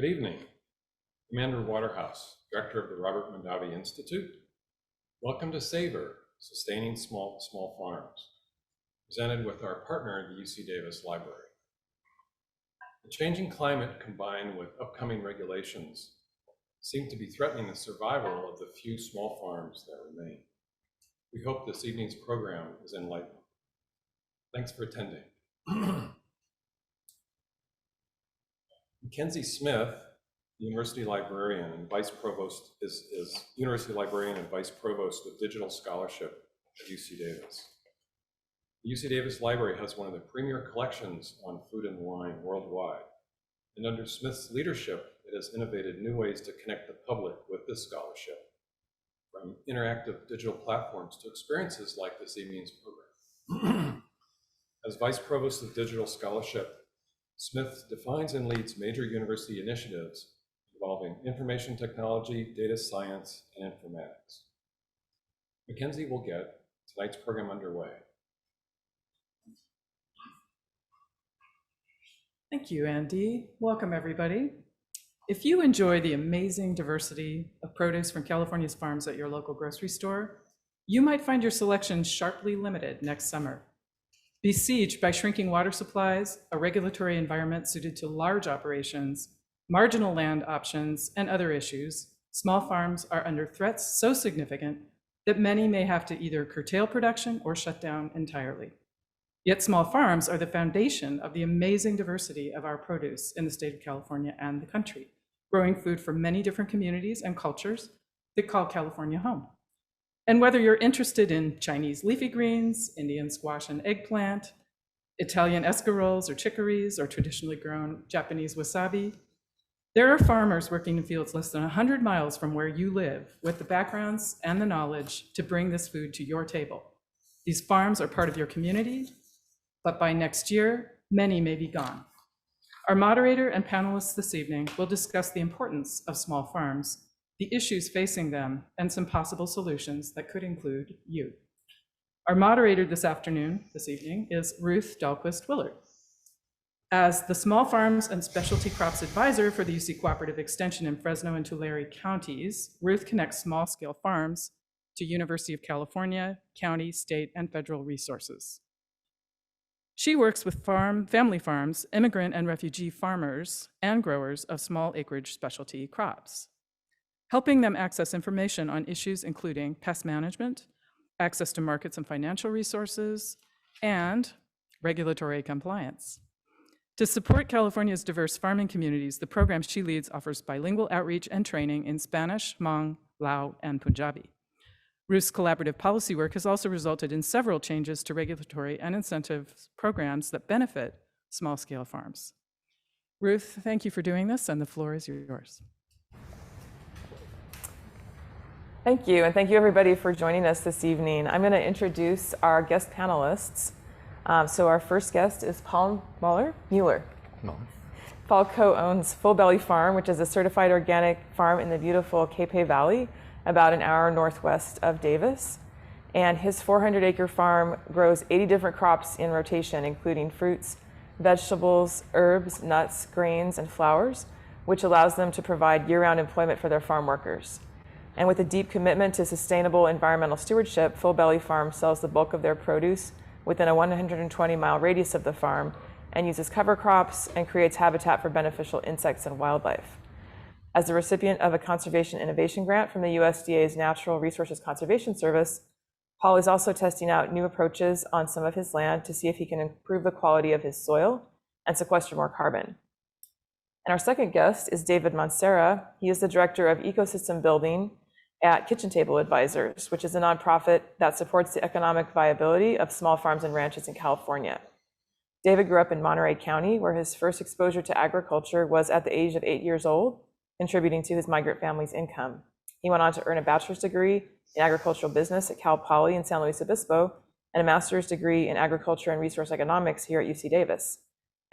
Good evening. Commander Waterhouse, Director of the Robert Mondavi Institute. Welcome to Savor, Sustaining Small Farms, presented with our partner, the UC Davis Library. The changing climate combined with upcoming regulations seem to be threatening the survival of the few small farms that remain. We hope this evening's program is enlightening. Thanks for attending. Mackenzie Smith, University Librarian and Vice Provost, is University Librarian and Vice Provost of Digital Scholarship at UC Davis. The UC Davis Library has one of the premier collections on food and wine worldwide. And under Smith's leadership, it has innovated new ways to connect the public with this scholarship, from interactive digital platforms to experiences like this evening's program. As Vice Provost of Digital Scholarship, Smith defines and leads major university initiatives involving information technology, data science, and informatics. Mackenzie will get tonight's program underway. Thank you, Andy. Welcome, everybody. If you enjoy the amazing diversity of produce from California's farms at your local grocery store, you might find your selection sharply limited next summer. Besieged by shrinking water supplies, a regulatory environment suited to large operations, marginal land options, and other issues, small farms are under threats so significant that many may have to either curtail production or shut down entirely. Yet small farms are the foundation of the amazing diversity of our produce in the state of California and the country, growing food for many different communities and cultures that call California home. And whether you're interested in Chinese leafy greens, Indian squash and eggplant, Italian escaroles or chicories, or traditionally grown Japanese wasabi, there are farmers working in fields less than 100 miles from where you live with the backgrounds and the knowledge to bring this food to your table. These farms are part of your community, but by next year, many may be gone. Our moderator and panelists this evening will discuss the importance of small farms, the issues facing them, and some possible solutions that could include you. Our moderator this evening is Ruth Dahlquist-Willard. As the Small Farms and Specialty Crops Advisor for the UC Cooperative Extension in Fresno and Tulare counties, Ruth connects small-scale farms to University of California, county, state, and federal resources. She works with family farms, immigrant and refugee farmers, and growers of small acreage specialty crops, helping them access information on issues including pest management, access to markets and financial resources, and regulatory compliance. To support California's diverse farming communities, the program she leads offers bilingual outreach and training in Spanish, Hmong, Lao, and Punjabi. Ruth's collaborative policy work has also resulted in several changes to regulatory and incentive programs that benefit small-scale farms. Ruth, thank you for doing this, and the floor is yours. Thank you, and thank you everybody for joining us this evening. I'm going to introduce our guest panelists. So our first guest is Paul Muller. Paul co-owns Full Belly Farm, which is a certified organic farm in the beautiful Capay Valley, about an hour northwest of Davis. And his 400-acre farm grows 80 different crops in rotation, including fruits, vegetables, herbs, nuts, grains, and flowers, which allows them to provide year-round employment for their farm workers. And with a deep commitment to sustainable environmental stewardship, Full Belly Farm sells the bulk of their produce within a 120-mile radius of the farm and uses cover crops and creates habitat for beneficial insects and wildlife. As the recipient of a Conservation Innovation Grant from the USDA's Natural Resources Conservation Service, Paul is also testing out new approaches on some of his land to see if he can improve the quality of his soil and sequester more carbon. And our second guest is David Mancera. He is the Director of Ecosystem Building at Kitchen Table Advisors, which is a nonprofit that supports the economic viability of small farms and ranches in California. David grew up in Monterey County, where his first exposure to agriculture was at the age of 8 years old, contributing to his migrant family's income. He went on to earn a bachelor's degree in agricultural business at Cal Poly in San Luis Obispo, and a master's degree in agriculture and resource economics here at UC Davis.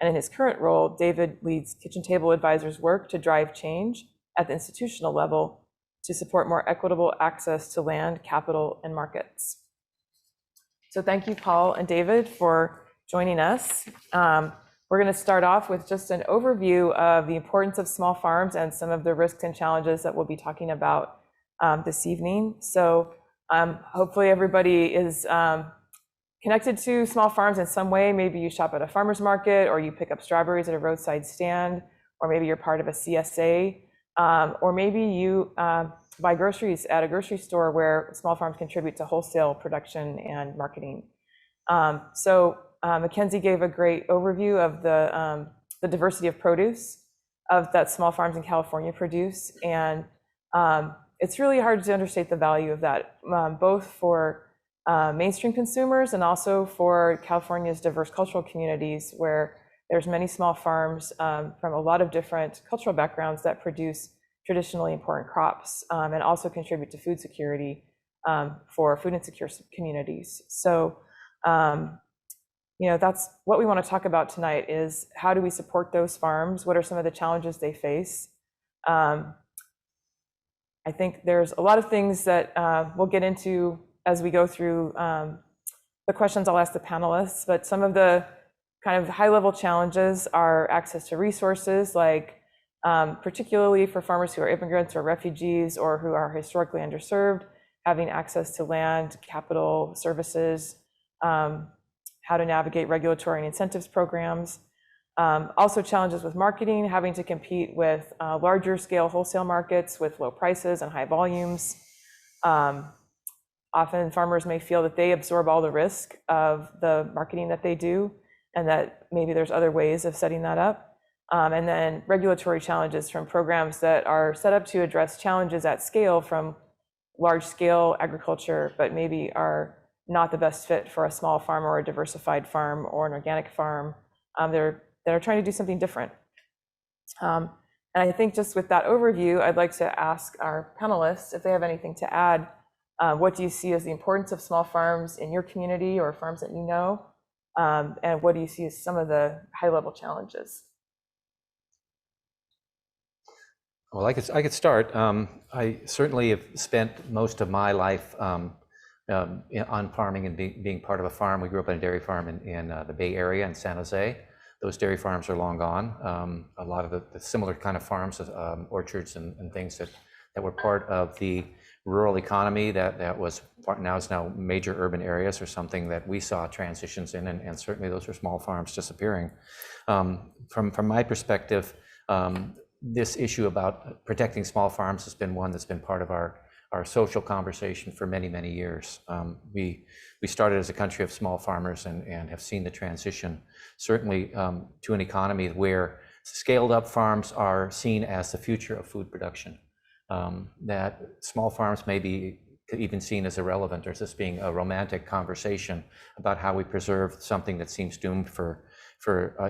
And in his current role, David leads Kitchen Table Advisors' work to drive change at the institutional level to support more equitable access to land, capital, and markets. So thank you, Paul and David, for joining us. We're going to start off with just an overview of the importance of small farms and some of the risks and challenges that we'll be talking about this evening. So hopefully everybody is connected to small farms in some way. Maybe you shop at a farmer's market, or you pick up strawberries at a roadside stand, or maybe you're part of a CSA, or maybe you buy groceries at a grocery store where small farms contribute to wholesale production and marketing. Mackenzie gave a great overview of the diversity of produce that small farms in California produce, and it's really hard to understate the value of that, both for mainstream consumers and also for California's diverse cultural communities, where there's many small farms from a lot of different cultural backgrounds that produce traditionally important crops and also contribute to food security for food insecure communities. So, that's what we want to talk about tonight, is how do we support those farms? What are some of the challenges they face? I think there's a lot of things that we'll get into as we go through the questions I'll ask the panelists, but some of the kind of high-level challenges are access to resources, like particularly for farmers who are immigrants or refugees or who are historically underserved, having access to land, capital, services, how to navigate regulatory and incentives programs. Also challenges with marketing, having to compete with larger scale wholesale markets with low prices and high volumes. Often farmers may feel that they absorb all the risk of the marketing that they do, and that maybe there's other ways of setting that up. And then regulatory challenges from programs that are set up to address challenges at scale from large scale agriculture, but maybe are not the best fit for a small farm or a diversified farm or an organic farm. They're trying to do something different. And I think just with that overview, I'd like to ask our panelists if they have anything to add. What do you see as the importance of small farms in your community or farms that you know? And what do you see as some of the high-level challenges? Well, I could start. I certainly have spent most of my life on farming and being part of a farm. We grew up on a dairy farm in the Bay Area in San Jose. Those dairy farms are long gone. A lot of the similar kind of farms, orchards and things that were part of the rural economy that was now major urban areas, or something that we saw transitions in, and certainly those are small farms disappearing. From my perspective, this issue about protecting small farms has been one that's been part of our social conversation for many, many years. We started as a country of small farmers and have seen the transition, certainly to an economy where scaled up farms are seen as the future of food production. That small farms may be even seen as irrelevant, or just being a romantic conversation about how we preserve something that seems doomed for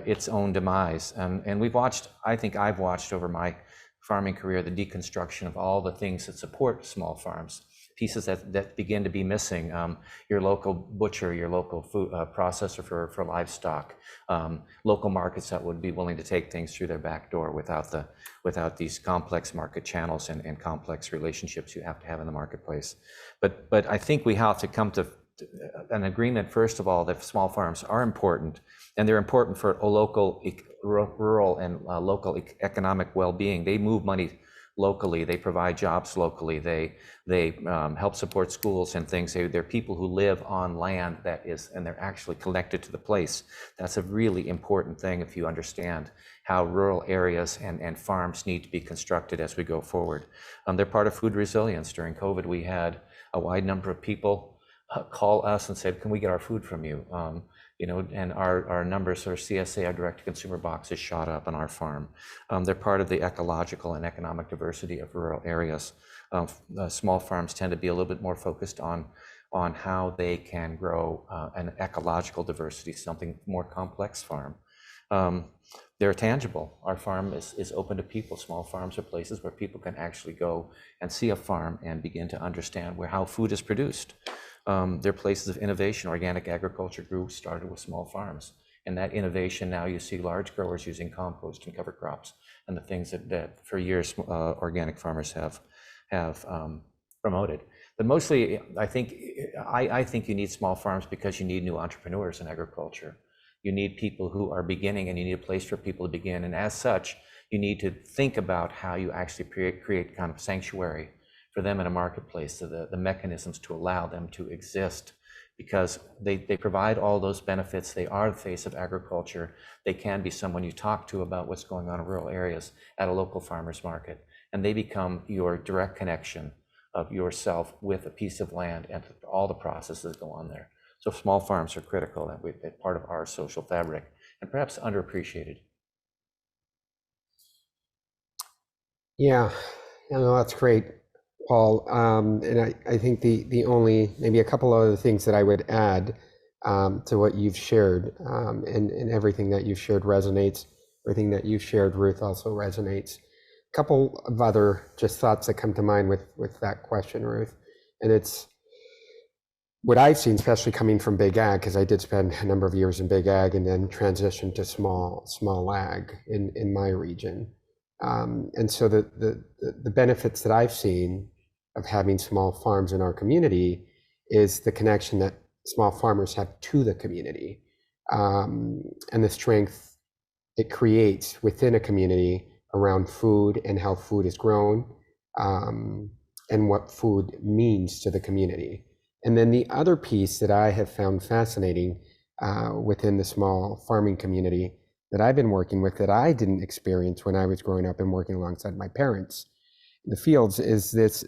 its own demise. And we've watched, I think I've watched over my farming career, the deconstruction of all the things that support small farms, pieces that begin to be missing. Your local butcher, your local food processor for livestock, local markets that would be willing to take things through their back door without these complex market channels and complex relationships you have to have in the marketplace. But I think we have to come to an agreement, first of all, that small farms are important, and they're important for a local, rural and local economic well-being. They move money locally, they provide jobs locally, they help support schools and things. They're people who live on land and they're actually connected to the place. That's a really important thing if you understand how rural areas and farms need to be constructed as we go forward. They're part of food resilience. During COVID, we had a wide number of people call us and said, "Can we get our food from you?" And our numbers, our CSA, our direct-to-consumer boxes shot up on our farm. They're part of the ecological and economic diversity of rural areas. Small farms tend to be a little bit more focused on how they can grow an ecological diversity, something more complex farm. They're tangible. Our farm is open to people. Small farms are places where people can actually go and see a farm and begin to understand how food is produced. They're places of innovation. Organic agriculture started with small farms. And that innovation, now you see large growers using compost and cover crops and the things that for years organic farmers have promoted. But mostly, I think you need small farms because you need new entrepreneurs in agriculture. You need people who are beginning, and you need a place for people to begin. And as such, you need to think about how you actually create kind of sanctuary for them in a marketplace, so the mechanisms to allow them to exist, because they provide all those benefits. They are the face of agriculture. They can be someone you talk to about what's going on in rural areas at a local farmer's market, and they become your direct connection of yourself with a piece of land and all the processes that go on there. So small farms are critical, and they're part of our social fabric, and perhaps underappreciated. Yeah, that's great, Paul. And I think the only, maybe a couple other things that I would add to what you've shared, and everything that you've shared resonates. Everything that you've shared, Ruth, also resonates. A couple of other just thoughts that come to mind with that question, Ruth, and it's what I've seen, especially coming from big ag, because I did spend a number of years in big ag and then transitioned to small ag in my region. And so the benefits that I've seen of having small farms in our community is the connection that small farmers have to the community, and the strength it creates within a community around food and how food is grown, and what food means to the community. And then the other piece that I have found fascinating within the small farming community that I've been working with, that I didn't experience when I was growing up and working alongside my parents in the fields, is these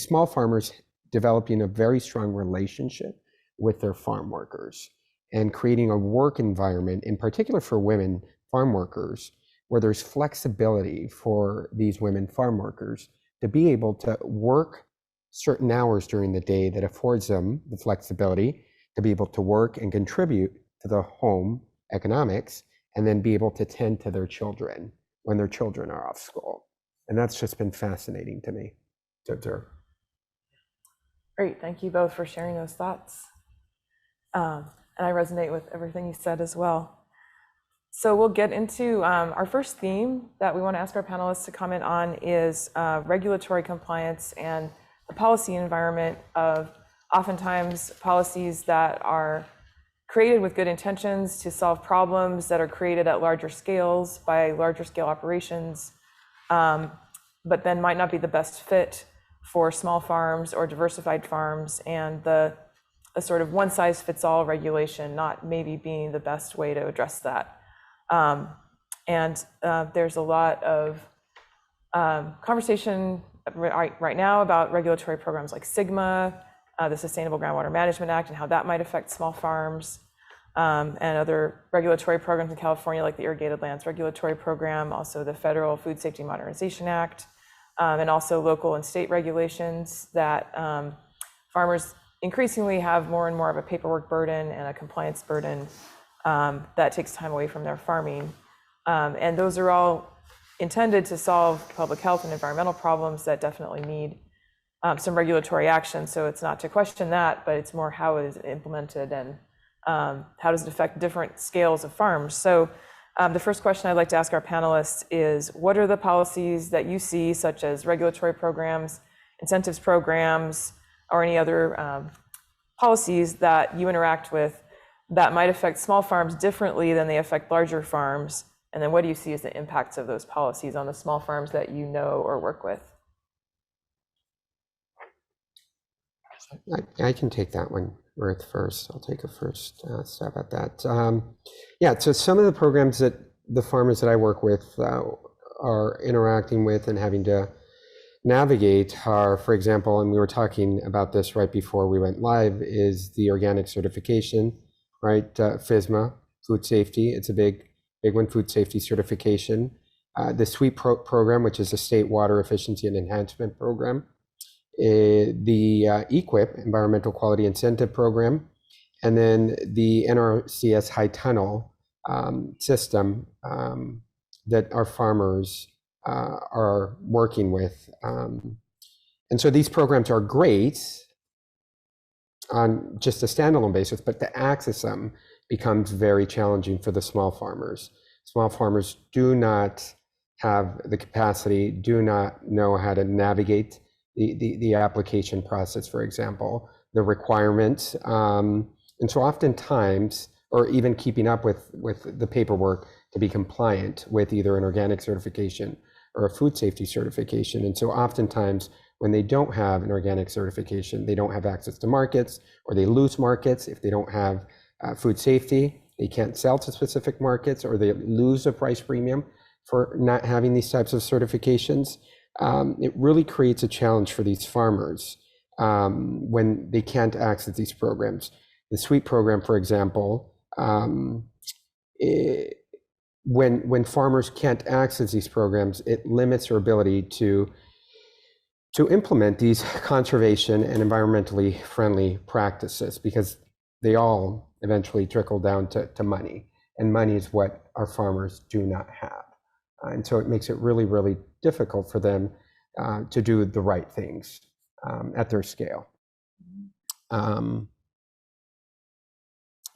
small farmers developing a very strong relationship with their farm workers and creating a work environment, in particular for women farm workers, where there's flexibility for these women farm workers to be able to work certain hours during the day that affords them the flexibility to be able to work and contribute to the home economics, and then be able to tend to their children when their children are off school. And that's just been fascinating to me to observe. Great, thank you both for sharing those thoughts. And I resonate with everything you said as well. So we'll get into our first theme that we want to ask our panelists to comment on is regulatory compliance and the policy environment of oftentimes policies that are created with good intentions to solve problems that are created at larger scales by larger scale operations, but then might not be the best fit for small farms or diversified farms, and a sort of one size fits all regulation not maybe being the best way to address that. There's a lot of conversation right now about regulatory programs like SGMA, the Sustainable Groundwater Management Act, and how that might affect small farms, and other regulatory programs in California like the Irrigated Lands Regulatory Program, also the Federal Food Safety Modernization Act, and also local and state regulations that farmers increasingly have more and more of a paperwork burden and a compliance burden that takes time away from their farming. And those are all intended to solve public health and environmental problems that definitely need some regulatory action. So it's not to question that, but it's more how it is implemented and how does it affect different scales of farms. So the first question I'd like to ask our panelists is, what are the policies that you see, such as regulatory programs, incentives programs, or any other policies that you interact with that might affect small farms differently than they affect larger farms? And then what do you see as the impacts of those policies on the small farms that you know or work with? I can take that one, Ruth, first. I'll take a first stab at that. Yeah, so some of the programs that the farmers that I work with are interacting with and having to navigate are, for example, and we were talking about this right before we went live, is the organic certification, right? FSMA, food safety, it's a big one, food safety certification. The SWEEP program, which is a state water efficiency and enhancement program. The EQIP, Environmental Quality Incentive Program, and then the NRCS high tunnel system that our farmers are working with. And so these programs are great on just a standalone basis, but to access them becomes very challenging for the small farmers. Small farmers do not have the capacity, do not know how to navigate the application process, for example, the requirements. And so oftentimes, or even keeping up with the paperwork to be compliant with either an organic certification or a food safety certification. And so oftentimes when they don't have an organic certification, they don't have access to markets, or they lose markets if they don't have food safety. They can't sell to specific markets, or they lose a price premium for not having these types of certifications. It really creates a challenge for these farmers when they can't access these programs. The SWEET program, for example, when farmers can't access these programs, it limits their ability to implement these conservation and environmentally friendly practices, because they all eventually trickle down to money, and money is what our farmers do not have. And so it makes it really, really difficult for them to do the right things at their scale.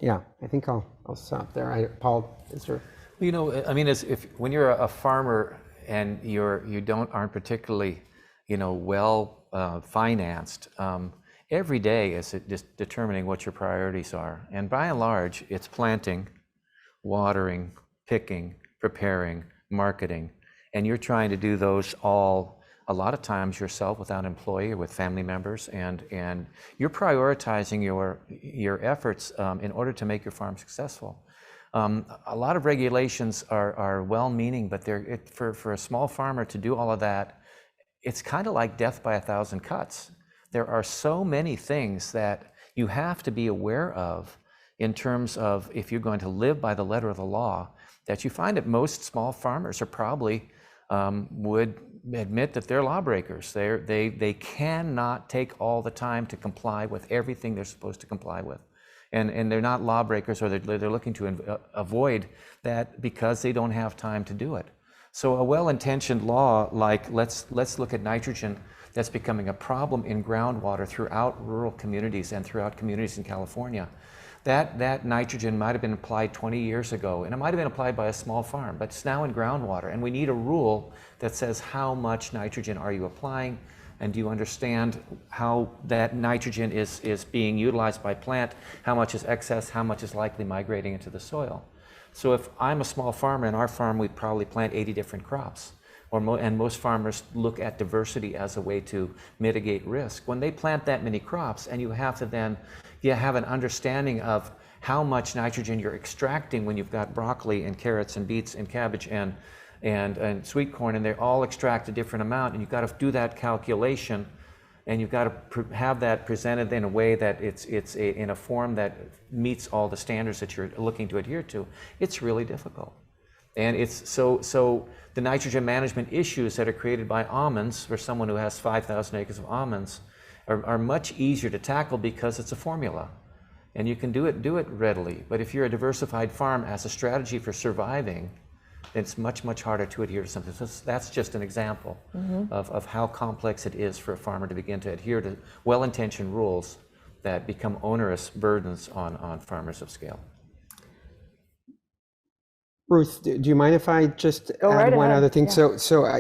Yeah, I think I'll stop there. Paul, is there? You know, I mean, when you're a farmer and aren't particularly, well financed, every day is just determining what your priorities are. And by and large, it's planting, watering, picking, preparing, marketing, and you're trying to do those all a lot of times yourself without an employee or with family members, and you're prioritizing your efforts in order to make your farm successful. A lot of regulations are well-meaning, but for a small farmer to do all of that, it's kind of like death by 1,000 cuts. There are so many things that you have to be aware of in terms of if you're going to live by the letter of the law, that you find that most small farmers are probably would admit that they're lawbreakers. They cannot take all the time to comply with everything they're supposed to comply with. And they're not lawbreakers, or they're looking to avoid that because they don't have time to do it. So a well-intentioned law like let's look at nitrogen that's becoming a problem in groundwater throughout rural communities and throughout communities in California. That nitrogen might have been applied 20 years ago, and it might have been applied by a small farm, but it's now in groundwater, and we need a rule that says how much nitrogen are you applying, and do you understand how that nitrogen is being utilized by plant, how much is excess, how much is likely migrating into the soil. So if I'm a small farmer, in our farm we'd probably plant 80 different crops, and most farmers look at diversity as a way to mitigate risk. When they plant that many crops, and you have to then have an understanding of how much nitrogen you're extracting when you've got broccoli and carrots and beets and cabbage and sweet corn, and they all extract a different amount, and you've got to do that calculation, and you've got to have that presented in a way that it's in a form that meets all the standards that you're looking to adhere to. It's really difficult. And it's so the nitrogen management issues that are created by almonds, for someone who has 5,000 acres of almonds, are much easier to tackle because it's a formula, and you can do it readily. But if you're a diversified farm as a strategy for surviving, then it's much harder to adhere to something. So that's just an example of how complex it is for a farmer to begin to adhere to well-intentioned rules that become onerous burdens on farmers of scale. Ruth, do you mind if I just add one other thing?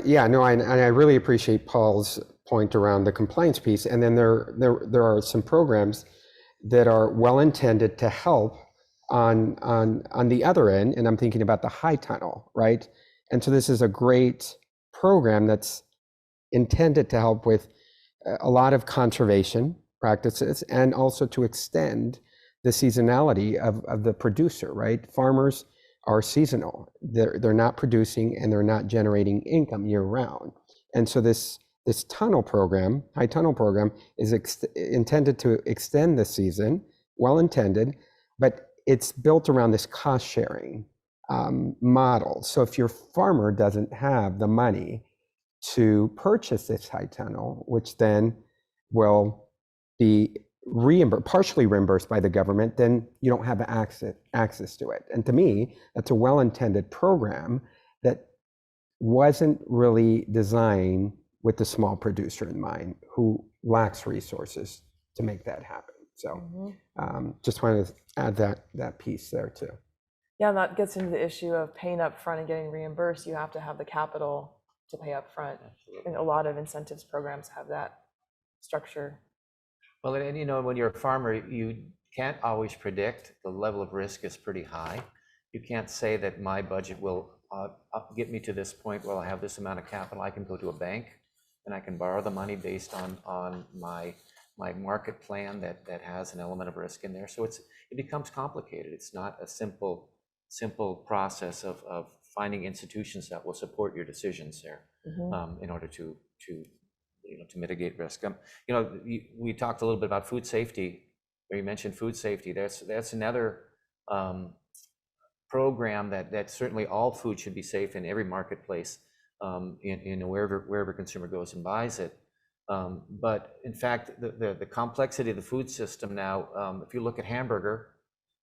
Yeah. I really appreciate Paul's point around the compliance piece. And then there are some programs that are well intended to help on the other end, and I'm thinking about the high tunnel, right? And so this is a great program that's intended to help with a lot of conservation practices, and also to extend the seasonality of the producer, right? Farmers are seasonal. They're not producing, and they're not generating income year round. And so this tunnel program, high tunnel program, is intended to extend the season, well intended, but it's built around this cost sharing model. So if your farmer doesn't have the money to purchase this high tunnel, which then will be partially reimbursed by the government, then you don't have access to it. And to me, that's a well-intended program that wasn't really designed with the small producer in mind, who lacks resources to make that happen. So just wanted to add that piece there too. Yeah, that gets into the issue of paying up front and getting reimbursed. You have to have the capital to pay up front. And a lot of incentives programs have that structure. Well, and when you're a farmer, can't always predict. The level of risk is pretty high. You can't say that my budget will get me to this point where I have this amount of capital. I can go to a bank and I can borrow the money based on my market plan that has an element of risk in there. So it becomes complicated. It's not a simple process of finding institutions that will support your decisions there in order to mitigate risk. We talked a little bit about food safety, or you mentioned food safety. That's another program that certainly all food should be safe in every marketplace, in wherever consumer goes and buys it. But in fact, the complexity of the food system now, if you look at hamburger,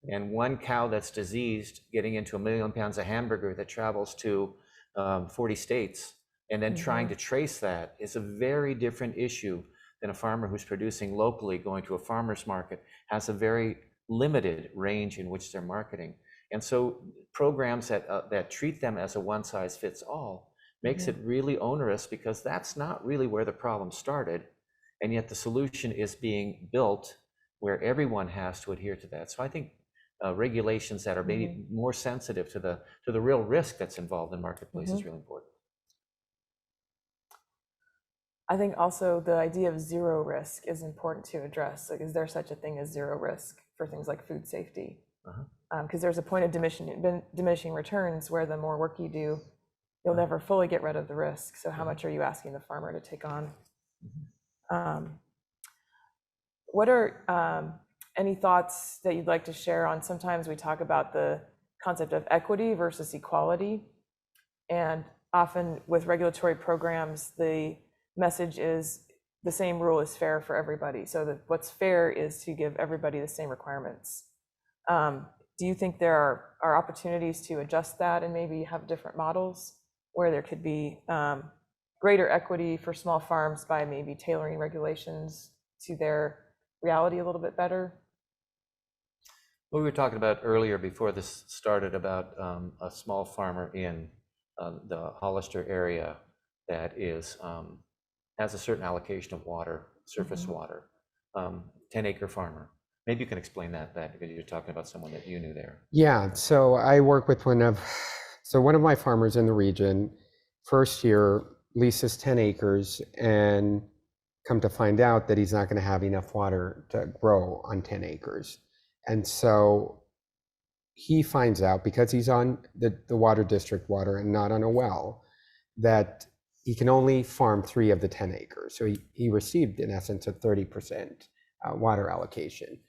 and one cow that's diseased getting into 1 million pounds of hamburger that travels to 40 states, and then trying to trace that is a very different issue than a farmer who's producing locally going to a farmer's market, has a very limited range in which they're marketing. And so programs that treat them as a one-size-fits-all makes it really onerous, because that's not really where the problem started, and yet the solution is being built where everyone has to adhere to that. So I think regulations that are maybe more sensitive to the real risk that's involved in marketplace is really important. I think also the idea of zero risk is important to address. Like, is there such a thing as zero risk for things like food safety? Because there's a point of diminishing returns where the more work you do, you'll never fully get rid of the risk. So how much are you asking the farmer to take on? What are any thoughts that you'd like to share on? Sometimes we talk about the concept of equity versus equality. And often with regulatory programs, the message is the same rule is fair for everybody. So what's fair is to give everybody the same requirements. Do you think there are opportunities to adjust that and maybe have different models where there could be greater equity for small farms by maybe tailoring regulations to their reality a little bit better? What we were talking about earlier before this started about a small farmer in the Hollister area that has a certain allocation of water, surface water, 10-acre farmer. Maybe you can explain that because you're talking about someone that you knew there. Yeah, so I work with one of my farmers in the region. First year leases 10 acres and come to find out that he's not going to have enough water to grow on 10 acres. And so he finds out, because he's on the water district water and not on a well, that he can only farm 3 of the 10 acres. So he received, in essence, a 30% water allocation,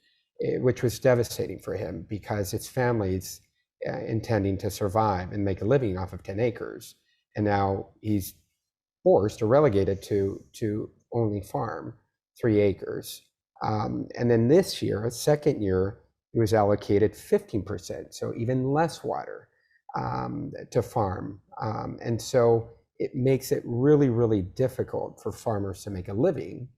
which was devastating for him, because his family's intending to survive and make a living off of 10 acres. And now he's forced or relegated to only farm 3 acres. And then this year, second year, he was allocated 15%, so even less water to farm. And so it makes it really, really difficult for farmers to make a living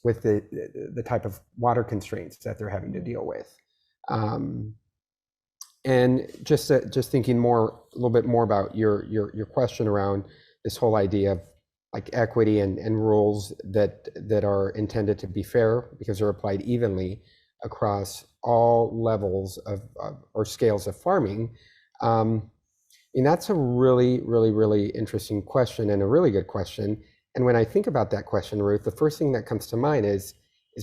with the type of water constraints that they're having to deal with. And just thinking a little bit more about your question around this whole idea of like equity and rules that are intended to be fair because they're applied evenly across all levels of or scales of farming. And that's a really, really, really interesting question, and a really good question. And when I think about that question, Ruth, the first thing that comes to mind is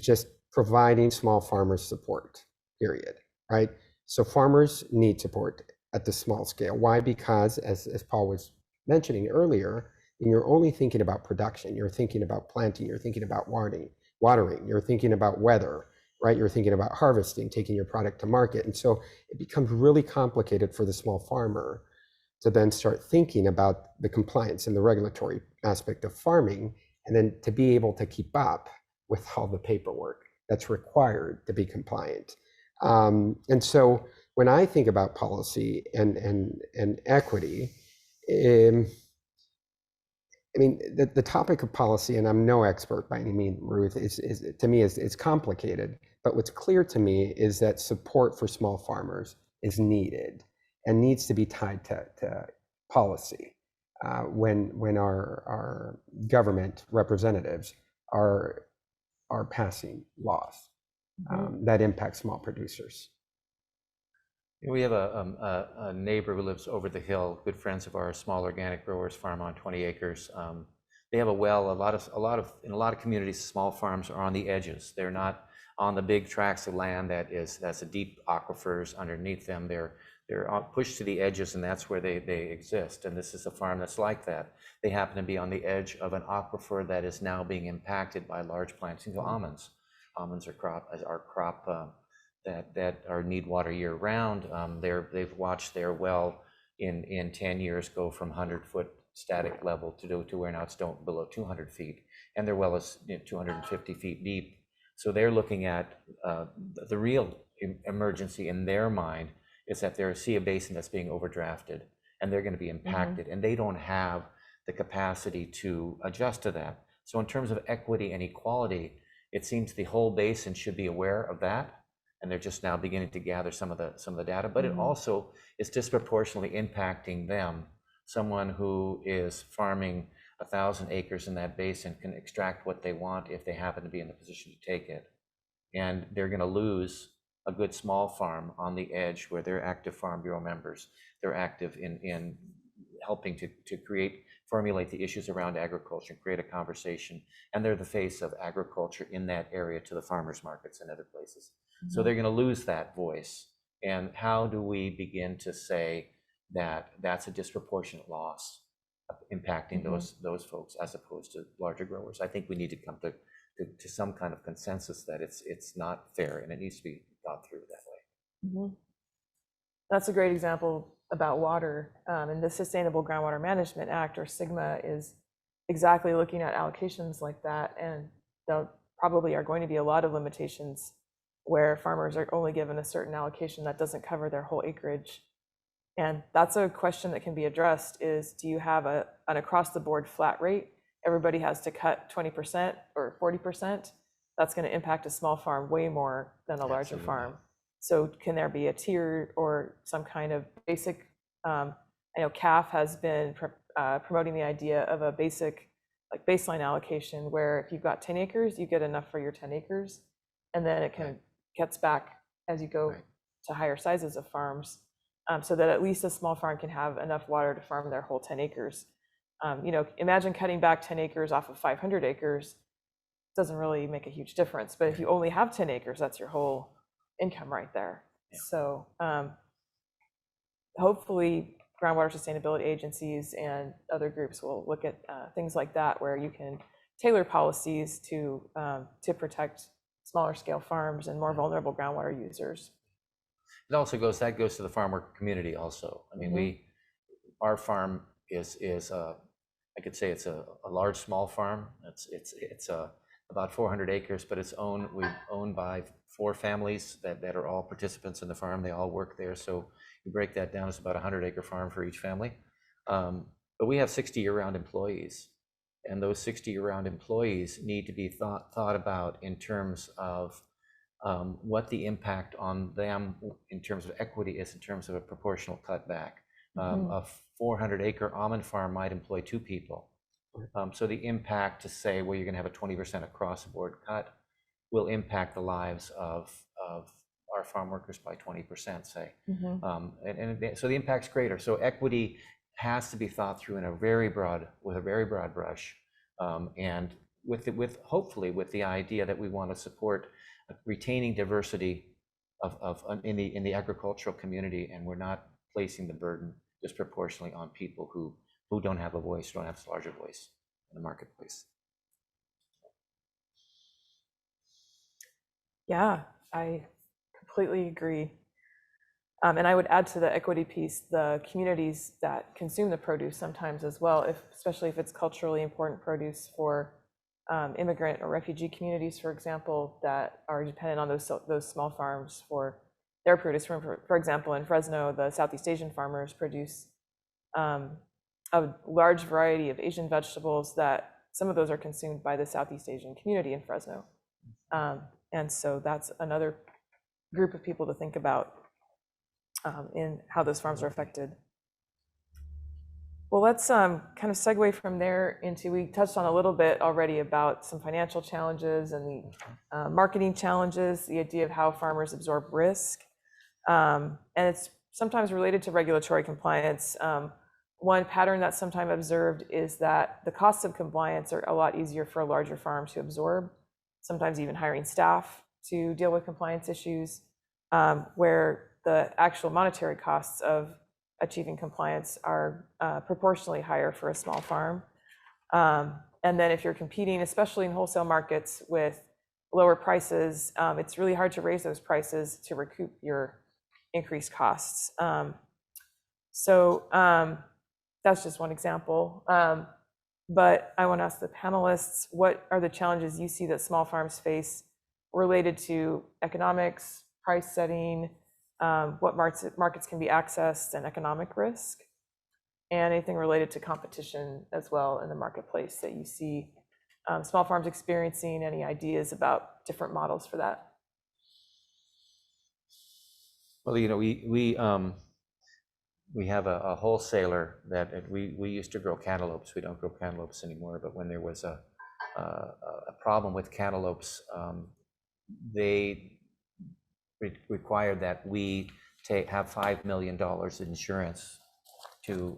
just providing small farmers support, period, right? So farmers need support at the small scale. Why? Because as Paul was mentioning earlier, you're only thinking about production. You're thinking about planting. You're thinking about watering. You're thinking about weather, right? You're thinking about harvesting, taking your product to market. And so it becomes really complicated for the small farmer to then start thinking about the compliance and the regulatory aspect of farming, and then to be able to keep up with all the paperwork that's required to be compliant. And so when I think about policy and equity, I mean, the topic of policy, and I'm no expert by any means, Ruth, is to me is complicated. But what's clear to me is that support for small farmers is needed and needs to be tied to policy when our government representatives are passing laws. that impact small producers. We have a neighbor who lives over the hill, good friends of ours, small organic growers, farm on 20 acres. They have a well. In a lot of communities, small farms are on the edges. They're not on the big tracts of land that's a deep aquifers underneath them. They're pushed to the edges, and that's where they exist. And this is a farm that's like that. They happen to be on the edge of an aquifer that is now being impacted by large planting of almonds. Almonds are crop that need water year round. They've watched their well in 10 years go from 100-foot static level to where now it's below 200 feet, and their well is 250 feet deep. So they're looking at the real emergency in their mind is that they see a basin that's being overdrafted, and they're going to be impacted, and they don't have the capacity to adjust to that. So in terms of equity and equality, it seems the whole basin should be aware of that, and they're just now beginning to gather some of the data. But it also is disproportionately impacting them. Someone who is farming 1,000 acres in that basin can extract what they want if they happen to be in the position to take it, and they're going to lose a good small farm on the edge where they're active Farm Bureau members. They're active in helping to formulate the issues around agriculture, create a conversation, and they're the face of agriculture in that area to the farmers markets and other places. So they're going to lose that voice. And how do we begin to say that that's a disproportionate loss impacting those folks as opposed to larger growers? I think we need to come to some kind of consensus that it's not fair and it needs to be thought through that way. That's a great example about water. And the Sustainable Groundwater Management Act, or SGMA, is exactly looking at allocations like that. And there probably are going to be a lot of limitations where farmers are only given a certain allocation that doesn't cover their whole acreage. And that's a question that can be addressed is, do you have an across-the-board flat rate? Everybody has to cut 20% or 40%. That's going to impact a small farm way more than a larger farm. So can there be a tier or some kind of basic, I know CAF has been promoting the idea of a basic, like baseline allocation, where if you've got 10 acres, you get enough for your 10 acres. And then it gets back as you go to higher sizes of farms, so that at least a small farm can have enough water to farm their whole 10 acres. Imagine cutting back 10 acres off of 500 acres. Doesn't really make a huge difference. But if you only have 10 acres, that's your whole income right there. So hopefully groundwater sustainability agencies and other groups will look at things like that, where you can tailor policies to protect smaller scale farms and more vulnerable groundwater users. It also goes to the farm worker community also. I mean, our farm is I could say it's a large small farm. It's about 400 acres, but we're owned by 4 families that are all participants in the farm. They all work there. So you break that down, it's about a 100-acre farm for each family. But we have 60 year-round employees, and those 60 year-round employees need to be thought about in terms of what the impact on them in terms of equity is, in terms of a proportional cutback. A 400-acre almond farm might employ 2 people. So the impact to say, well, you're going to have a 20% across-the-board cut will impact the lives of our farm workers by 20%, say. So the impact's greater. So equity has to be thought through with a very broad brush, and hopefully with the idea that we want to support retaining diversity in the agricultural community, and we're not placing the burden disproportionately on people who don't have a voice, don't have a larger voice in the marketplace. Yeah, I completely agree. And I would add to the equity piece, the communities that consume the produce sometimes as well, especially if it's culturally important produce for immigrant or refugee communities, for example, that are dependent on those small farms for their produce. For example, in Fresno, the Southeast Asian farmers produce a large variety of Asian vegetables that some of those are consumed by the Southeast Asian community in Fresno. And so that's another group of people to think about in how those farms are affected. Well, let's kind of segue from there into, we touched on a little bit already about some financial challenges and the marketing challenges, the idea of how farmers absorb risk. And it's sometimes related to regulatory compliance. One pattern that's sometimes observed is that the costs of compliance are a lot easier for a larger farm to absorb, sometimes even hiring staff to deal with compliance issues, where the actual monetary costs of achieving compliance are proportionally higher for a small farm. And then if you're competing, especially in wholesale markets, with lower prices, it's really hard to raise those prices to recoup your increased costs. So that's just one example. But I want to ask the panelists, what are the challenges you see that small farms face related to economics, price setting, what markets can be accessed, and economic risk, and anything related to competition as well in the marketplace that you see small farms experiencing, any ideas about different models for that? Well, you know, we have a wholesaler that we used to grow cantaloupes. We don't grow cantaloupes anymore, but when there was a problem with cantaloupes, they required that we have $5 million in insurance to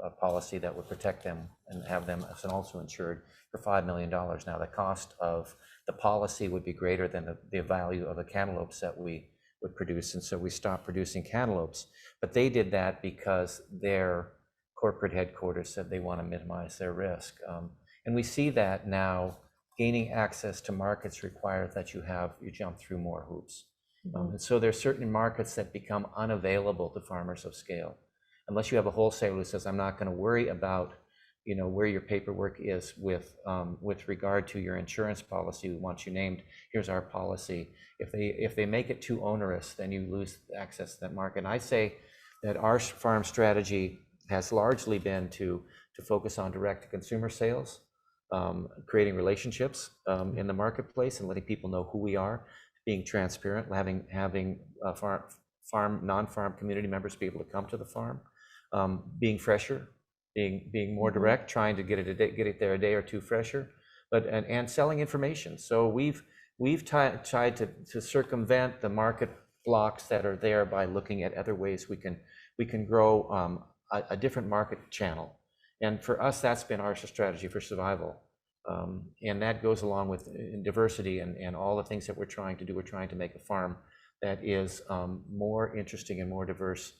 a policy that would protect them and have them as also insured for $5 million. Now, the cost of the policy would be greater than the value of the cantaloupes that we would produce, and so we stopped producing cantaloupes. But they did that because their corporate headquarters said they want to minimize their risk. And we see that now gaining access to markets requires that you jump through more hoops. And so there are certain markets that become unavailable to farmers of scale. Unless you have a wholesaler who says, I'm not going to worry about, you know, where your paperwork is with regard to your insurance policy, we want you named, here's our policy. If they make it too onerous, then you lose access to that market. And I say that our farm strategy has largely been to focus on direct-to-consumer sales, creating relationships in the marketplace and letting people know who we are, being transparent, having non-farm community members be able to come to the farm, being fresher, being more direct, trying to get it there a day or two fresher, and selling information. So we've tried to circumvent the market blocks that are there by looking at other ways we can grow a different market channel. And for us, that's been our strategy for survival. And that goes along with diversity and all the things that we're trying to do. We're trying to make a farm that is more interesting and more diverse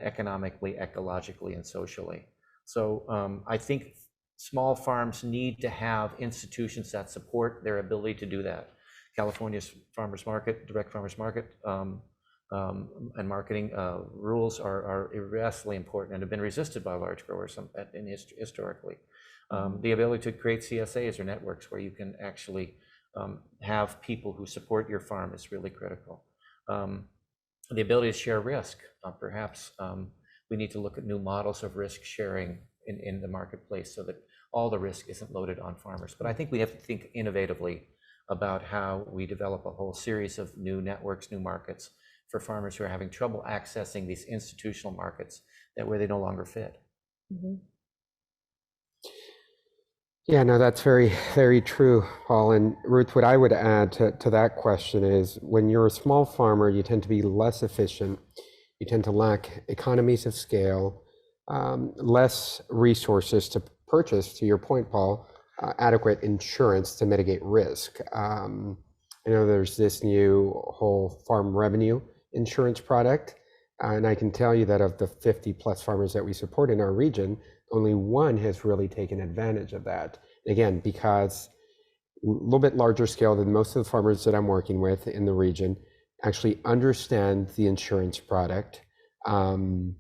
economically, ecologically, and socially. So I think small farms need to have institutions that support their ability to do that. California's farmers market, direct farmers market, and marketing rules are vastly important and have been resisted by large growers historically. The ability to create CSAs or networks where you can actually have people who support your farm is really critical. The ability to share risk, perhaps we need to look at new models of risk sharing in the marketplace so that all the risk isn't loaded on farmers. But I think we have to think innovatively about how we develop a whole series of new networks, new markets for farmers who are having trouble accessing these institutional markets where they no longer fit. Mm-hmm. Yeah, no, that's very, very true, Paul. And Ruth, what I would add to that question is when you're a small farmer, you tend to be less efficient. You tend to lack economies of scale, less resources to purchase, to your point, Paul, adequate insurance to mitigate risk. I know there's this new whole farm revenue insurance product, and I can tell you that of the 50 plus farmers that we support in our region, only one has really taken advantage of that. Again, because a little bit larger scale than most of the farmers that I'm working with in the region actually understand the insurance product and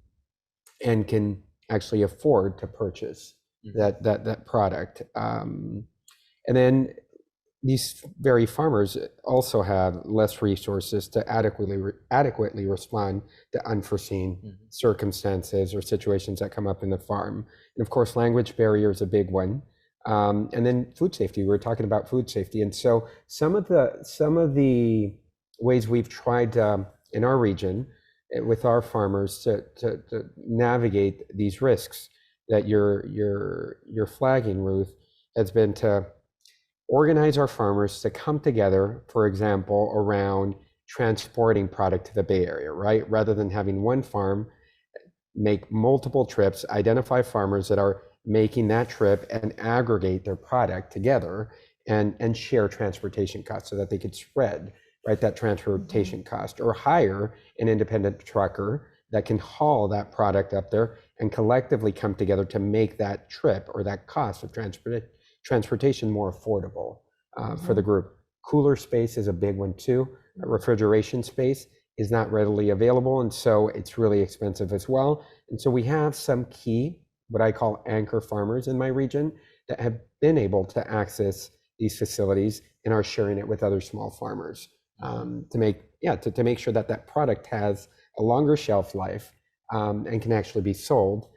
can actually afford to purchase that product. And then these very farmers also have less resources to adequately respond to unforeseen circumstances or situations that come up in the farm. And of course, language barrier is a big one. And then food safety. We were talking about food safety, and so some of the ways we've tried in our region with our farmers to navigate these risks that you're flagging, Ruth, has been to organize our farmers to come together, for example, around transporting product to the Bay Area, right? Rather than having one farm make multiple trips, identify farmers that are making that trip and aggregate their product together and share transportation costs so that they could spread, right, that transportation cost, or hire an independent trucker that can haul that product up there and collectively come together to make that trip or that cost of transportation more affordable for the group. Cooler space is a big one too. Refrigeration space is not readily available, and so it's really expensive as well. And so we have some key, what I call anchor farmers in my region, that have been able to access these facilities and are sharing it with other small farmers to make sure that that product has a longer shelf life and can actually be sold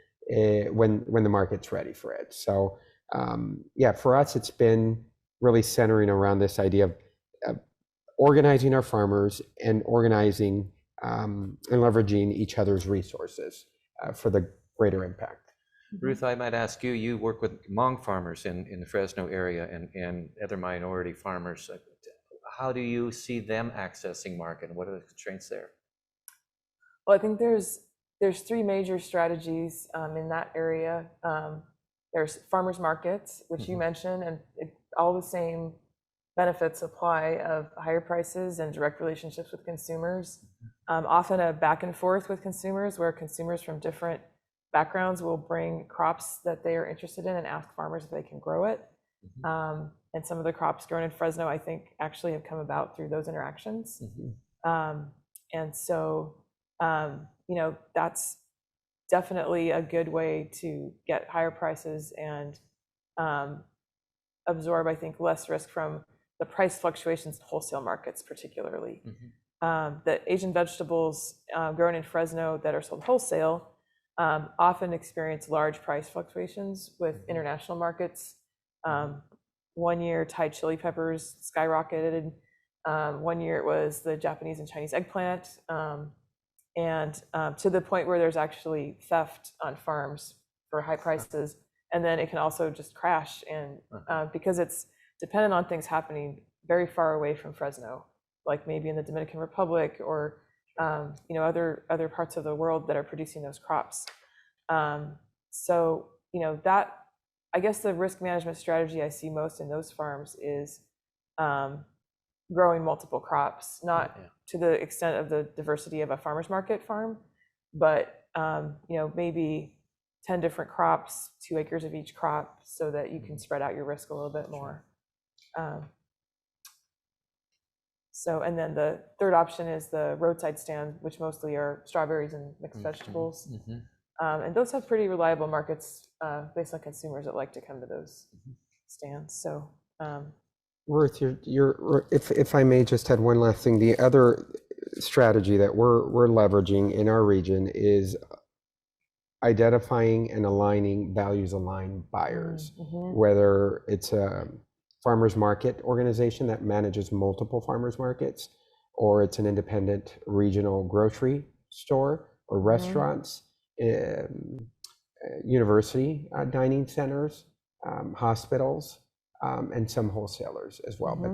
when the market's ready for it. So for us, it's been really centering around this idea of organizing our farmers and organizing and leveraging each other's resources for the greater impact. Ruth, I might ask you, you work with Hmong farmers in the Fresno area and other minority farmers. How do you see them accessing market, and what are the constraints there? Well, I think there's three major strategies in that area. There's farmers markets, which you mentioned, and all the same benefits apply of higher prices and direct relationships with consumers. Often a back and forth with consumers, where consumers from different backgrounds will bring crops that they are interested in and ask farmers if they can grow it. And some of the crops grown in Fresno, I think, actually have come about through those interactions. And so, that's definitely a good way to get higher prices and absorb, I think, less risk from the price fluctuations in wholesale markets, particularly. The Asian vegetables grown in Fresno that are sold wholesale often experience large price fluctuations with international markets. 1 year, Thai chili peppers skyrocketed. 1 year it was the Japanese and Chinese eggplant. And to the point where there's actually theft on farms for high prices. And then it can also just crash, and because it's dependent on things happening very far away from Fresno, like maybe in the Dominican Republic or other parts of the world that are producing those crops. So that, I guess, the risk management strategy I see most in those farms is growing multiple crops, not to the extent of the diversity of a farmer's market farm, but maybe 10 different crops, 2 acres of each crop, so that you can spread out your risk a little bit more. And then the third option is the roadside stand, which mostly are strawberries and mixed vegetables. And those have pretty reliable markets based on consumers that like to come to those stands. So, Ruth, if I may just add one last thing, the other strategy that we're leveraging in our region is identifying and aligning values-aligned buyers, whether it's a farmers market organization that manages multiple farmers markets, or it's an independent regional grocery store or restaurants, university dining centers, hospitals, and some wholesalers as well. But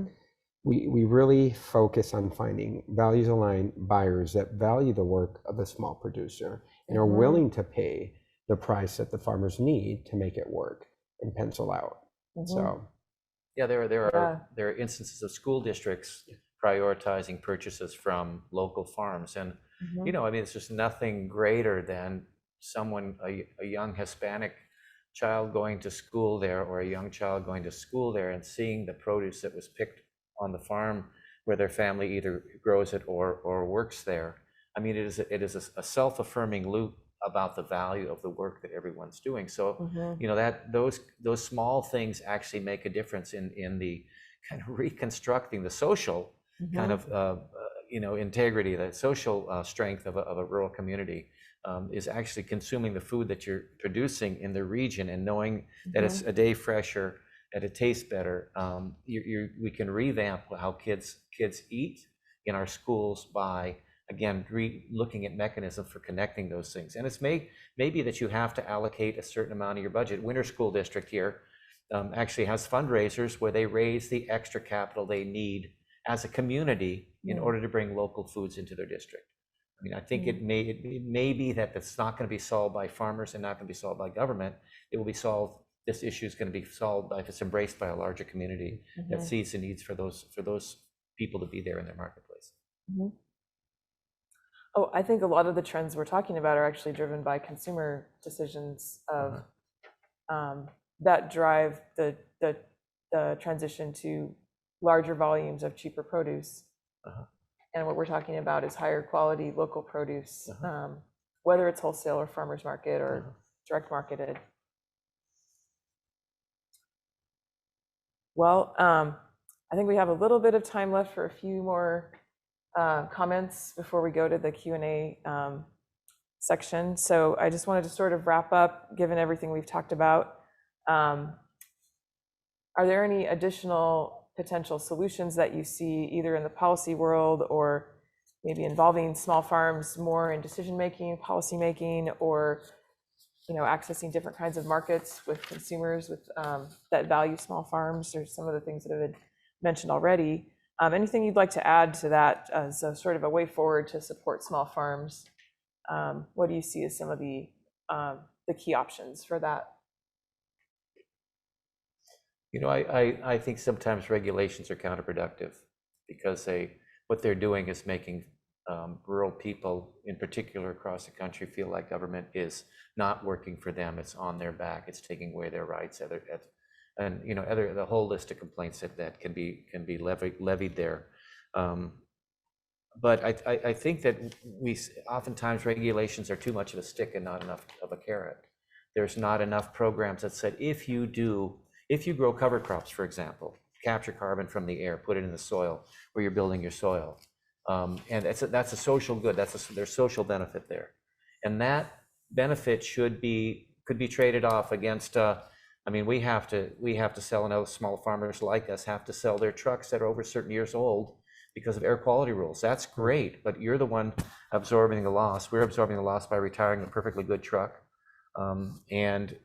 we really focus on finding values-aligned buyers that value the work of a small producer and are willing to pay the price that the farmers need to make it work and pencil out. So, yeah, there are instances of school districts prioritizing purchases from local farms, and it's just nothing greater than a young Hispanic child going to school there, or a young child going to school there, and seeing the produce that was picked on the farm where their family either grows it or works there. It is a self-affirming loop about the value of the work that everyone's doing. So that those small things actually make a difference in the kind of reconstructing the social kind of integrity, the social strength of a rural community. Is actually consuming the food that you're producing in the region and knowing that it's a day fresher, that it tastes better. We can revamp how kids eat in our schools by again, looking at mechanisms for connecting those things. And it's maybe that you have to allocate a certain amount of your budget. Winter School District here actually has fundraisers where they raise the extra capital they need as a community in order to bring local foods into their district. I mean, I think it may be that it's not going to be solved by farmers and not going to be solved by government. It will be solved. This issue is going to be solved if it's embraced by a larger community that sees the needs for those people to be there in their marketplace. Oh, I think a lot of the trends we're talking about are actually driven by consumer decisions of that drive the transition to larger volumes of cheaper produce. And what we're talking about is higher quality local produce, whether it's wholesale or farmers market or direct marketed. Well, I think we have a little bit of time left for a few more comments before we go to the Q&A section. So I just wanted to sort of wrap up, given everything we've talked about. Are there any additional potential solutions that you see either in the policy world or maybe involving small farms more in decision-making, policy-making, or accessing different kinds of markets with consumers that value small farms, or some of the things that have been mentioned already? Anything you'd like to add to that as a sort of a way forward to support small farms? What do you see as some of the key options for that? I think sometimes regulations are counterproductive because what they're doing is making rural people, in particular across the country, feel like government is not working for them. It's on their back. It's taking away their rights. And the whole list of complaints that can be levied there. But I think that oftentimes regulations are too much of a stick and not enough of a carrot. There's not enough programs that said if you grow cover crops, for example, capture carbon from the air, put it in the soil where you're building your soil, and that's a social good. There's social benefit there, and that benefit could be traded off against. We have to sell, and small farmers like us have to sell their trucks that are over certain years old because of air quality rules. That's great, but you're the one absorbing the loss. We're absorbing the loss by retiring a perfectly good truck, and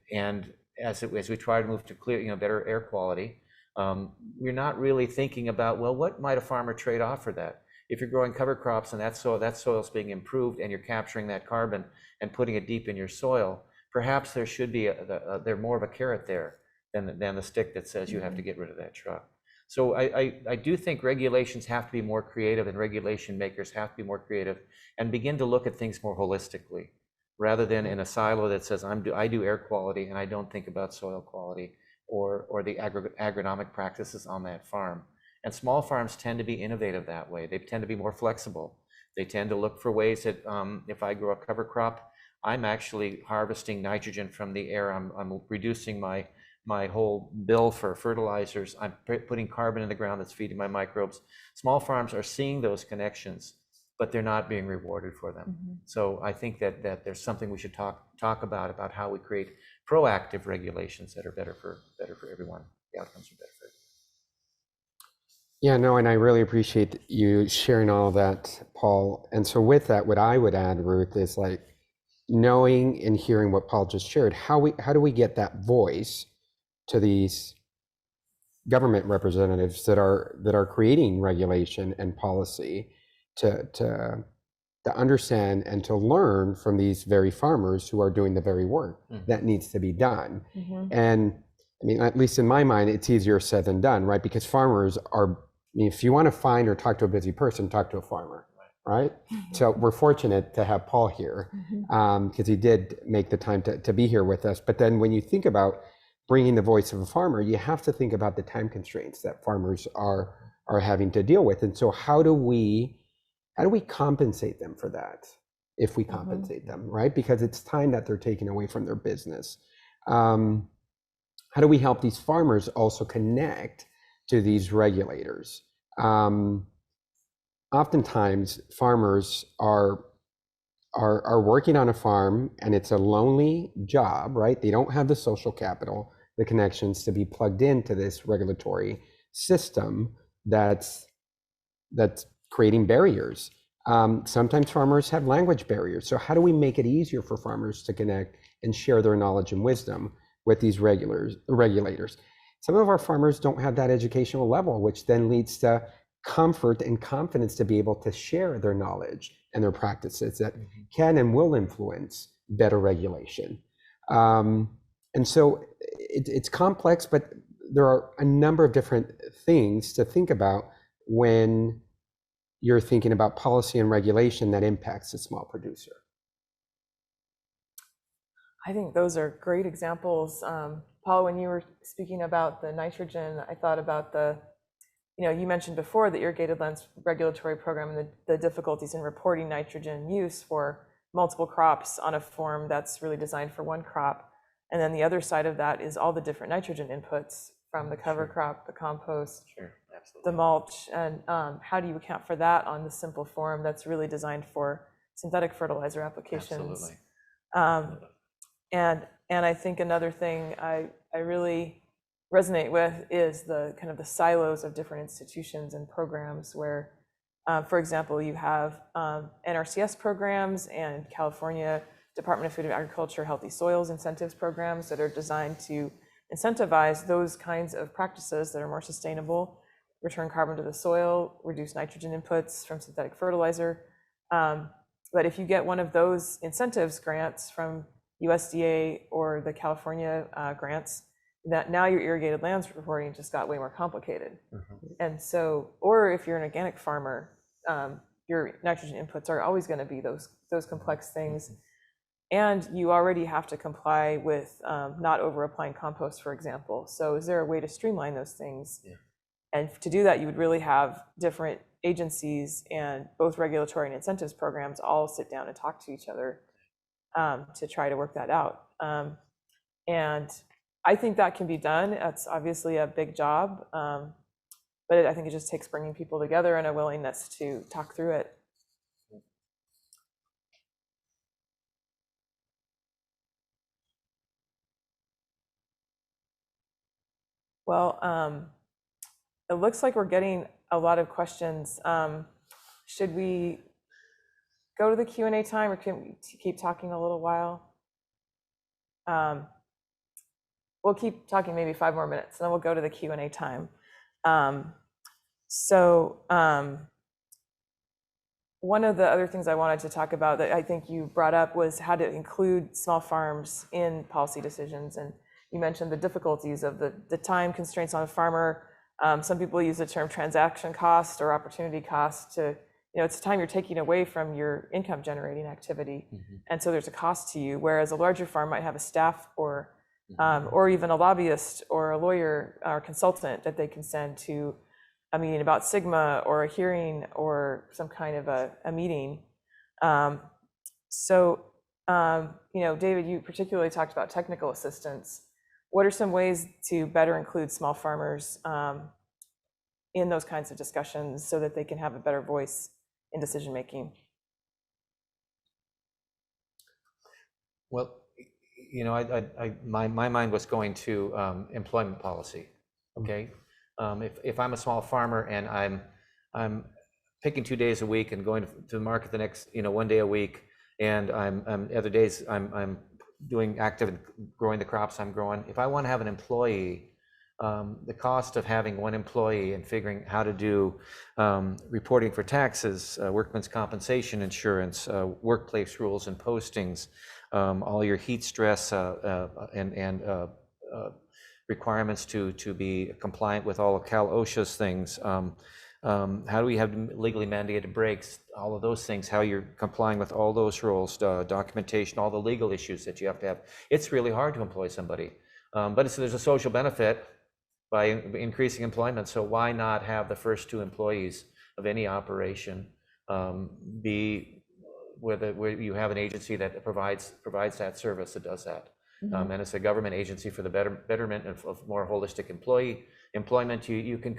as we try to move to clear, better air quality, we're not really thinking about, well, what might a farmer trade off for that? If you're growing cover crops and that soil's being improved and you're capturing that carbon and putting it deep in your soil, perhaps there should be more of a carrot there than the stick that says you have to get rid of that truck. So I do think regulations have to be more creative, and regulation makers have to be more creative and begin to look at things more holistically, rather than in a silo that says I do air quality and I don't think about soil quality or the agronomic practices on that farm. And small farms tend to be innovative that way. They tend to be more flexible. They tend to look for ways that if I grow a cover crop, I'm actually harvesting nitrogen from the air. I'm reducing my whole bill for fertilizers. I'm putting carbon in the ground that's feeding my microbes. Small farms are seeing those connections, but they're not being rewarded for them. So I think that there's something we should talk about how we create proactive regulations that are better for everyone. The outcomes are better for everyone. Yeah, no, and I really appreciate you sharing all of that, Paul. And so with that, what I would add, Ruth, is like knowing and hearing what Paul just shared, how do we get that voice to these government representatives that are creating regulation and policy to understand and to learn from these very farmers who are doing the very work that needs to be done. And I mean, at least in my mind, it's easier said than done, right? Because farmers if you want to find or talk to a busy person, talk to a farmer, right? So we're fortunate to have Paul here because he did make the time to be here with us. But then when you think about bringing the voice of a farmer, you have to think about the time constraints that farmers are having to deal with. And so how do we compensate them for that, if we compensate them, right? Because it's time that they're taking away from their business. How do we help these farmers also connect to these regulators? Oftentimes, farmers are working on a farm, and it's a lonely job, right? They don't have the social capital, the connections to be plugged into this regulatory system that's creating barriers Sometimes farmers have language barriers. So how do we make it easier for farmers to connect and share their knowledge and wisdom with these regulators? Some of our farmers don't have that educational level, which then leads to comfort and confidence to be able to share their knowledge and their practices that can and will influence better regulation. And so it's complex, but there are a number of different things to think about when you're thinking about policy and regulation that impacts the small producer. I think those are great examples. Paul, when you were speaking about the nitrogen, I thought about you mentioned before the irrigated lands regulatory program and the difficulties in reporting nitrogen use for multiple crops on a farm that's really designed for one crop. And then the other side of that is all the different nitrogen inputs from the cover crop, the compost, the mulch, and how do you account for that on the simple form that's really designed for synthetic fertilizer applications? And I think another thing I really resonate with is the kind of the silos of different institutions and programs where, for example, you have NRCS programs and California Department of Food and Agriculture Healthy Soils incentives programs that are designed to incentivize those kinds of practices that are more sustainable, return carbon to the soil, reduce nitrogen inputs from synthetic fertilizer. But if you get one of those incentives grants from USDA or the California grants, that now your irrigated lands reporting just got way more complicated. And so, or if you're an organic farmer, your nitrogen inputs are always going to be those complex things. And you already have to comply with not over applying compost, for example. So is there a way to streamline those things? And to do that, you would really have different agencies and both regulatory and incentives programs all sit down and talk to each other to try to work that out. And I think that can be done. That's obviously a big job, but I think it just takes bringing people together and a willingness to talk through it. Well, it looks like we're getting a lot of questions. Should we go to the Q&A time, or can we keep talking a little while? We'll keep talking maybe 5 more minutes, and then we'll go to the Q&A time. One of the other things I wanted to talk about that I think you brought up was how to include small farms in policy decisions. And you mentioned the difficulties of the time constraints on a farmer. Some people use the term transaction cost or opportunity cost to, it's the time you're taking away from your income generating activity. And so there's a cost to you, whereas a larger farm might have a staff or even a lobbyist or a lawyer or consultant that they can send to a meeting about Sigma or a hearing or some kind of a meeting. David, you particularly talked about technical assistance. What are some ways to better include small farmers in those kinds of discussions so that they can have a better voice in decision making? Well, my mind was going to employment policy. Okay, if I'm a small farmer and I'm picking 2 days a week and going to the market the next 1 day a week, and I'm other days I'm doing active and growing the crops I'm growing. If I want to have an employee, the cost of having one employee and figuring how to do reporting for taxes, workman's compensation insurance, workplace rules and postings, all your heat stress and requirements to be compliant with all of Cal OSHA's things. How do we have legally mandated breaks? All of those things, how you're complying with all those rules, documentation, all the legal issues that you have to have. It's really hard to employ somebody, but there's a social benefit by increasing employment. So why not have the first 2 employees of any operation be where you have an agency that provides that service that does that, and it's a government agency for the betterment of more holistic employment. You can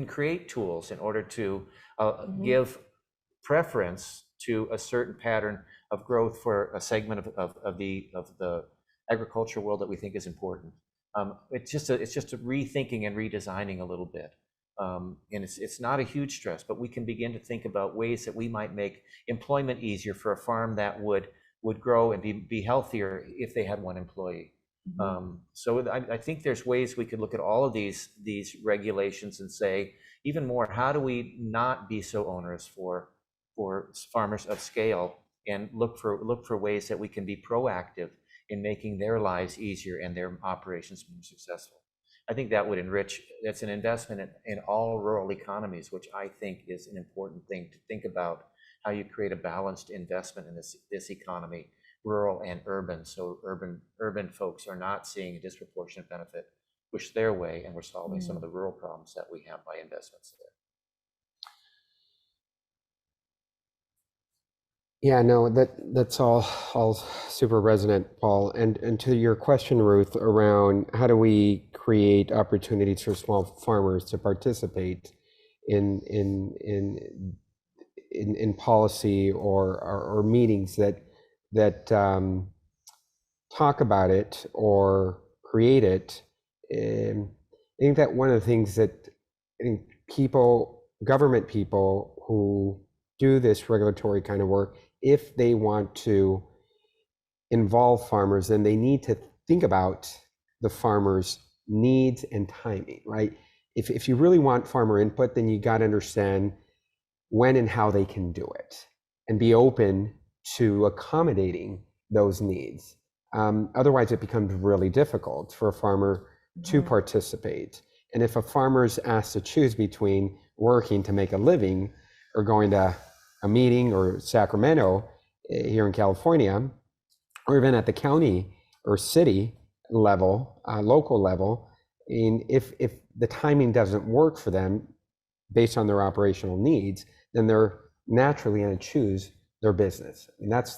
create tools in order to give preference to a certain pattern of growth for a segment of the agriculture world that we think is important. It's just a rethinking and redesigning a little bit. And it's not a huge stress, but we can begin to think about ways that we might make employment easier for a farm that would grow and be healthier if they had one employee. So I think there's ways we could look at all of these regulations and say, even more, how do we not be so onerous for farmers of scale, and look for ways that we can be proactive in making their lives easier and their operations more successful. I think that would enrich, that's an investment in all rural economies, which I think is an important thing to think about, how you create a balanced investment in this economy, rural and urban, so urban folks are not seeing a disproportionate benefit push their way, and we're solving some of the rural problems that we have by investments there. Yeah, no, that's all super resonant, Paul. And to your question, Ruth, around how do we create opportunities for small farmers to participate in policy or meetings that talk about it or create it. I think that one of the things that I think government people who do this regulatory kind of work, if they want to involve farmers, then they need to think about the farmers' needs and timing, right? If you really want farmer input, then you got to understand when and how they can do it and be open to accommodating those needs. Otherwise, it becomes really difficult for a farmer to participate. And if a farmer is asked to choose between working to make a living or going to a meeting or Sacramento here in California, or even at the county or city level, local level, and if the timing doesn't work for them based on their operational needs, then they're naturally going to choose their business, and that's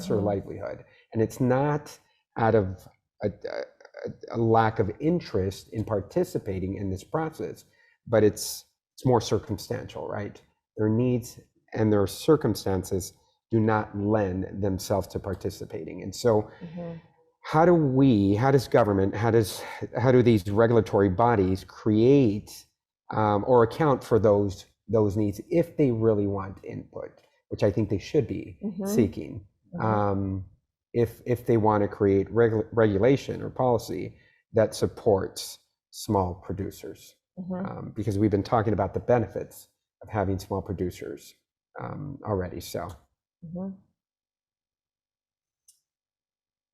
their livelihood. And it's not out of a lack of interest in participating in this process, but it's more circumstantial, right? Their needs and their circumstances do not lend themselves to participating. And so how does government, how do these regulatory bodies create or account for those needs if they really want input, which I think they should be seeking, if they want to create regulation or policy that supports small producers, because we've been talking about the benefits of having small producers already. So.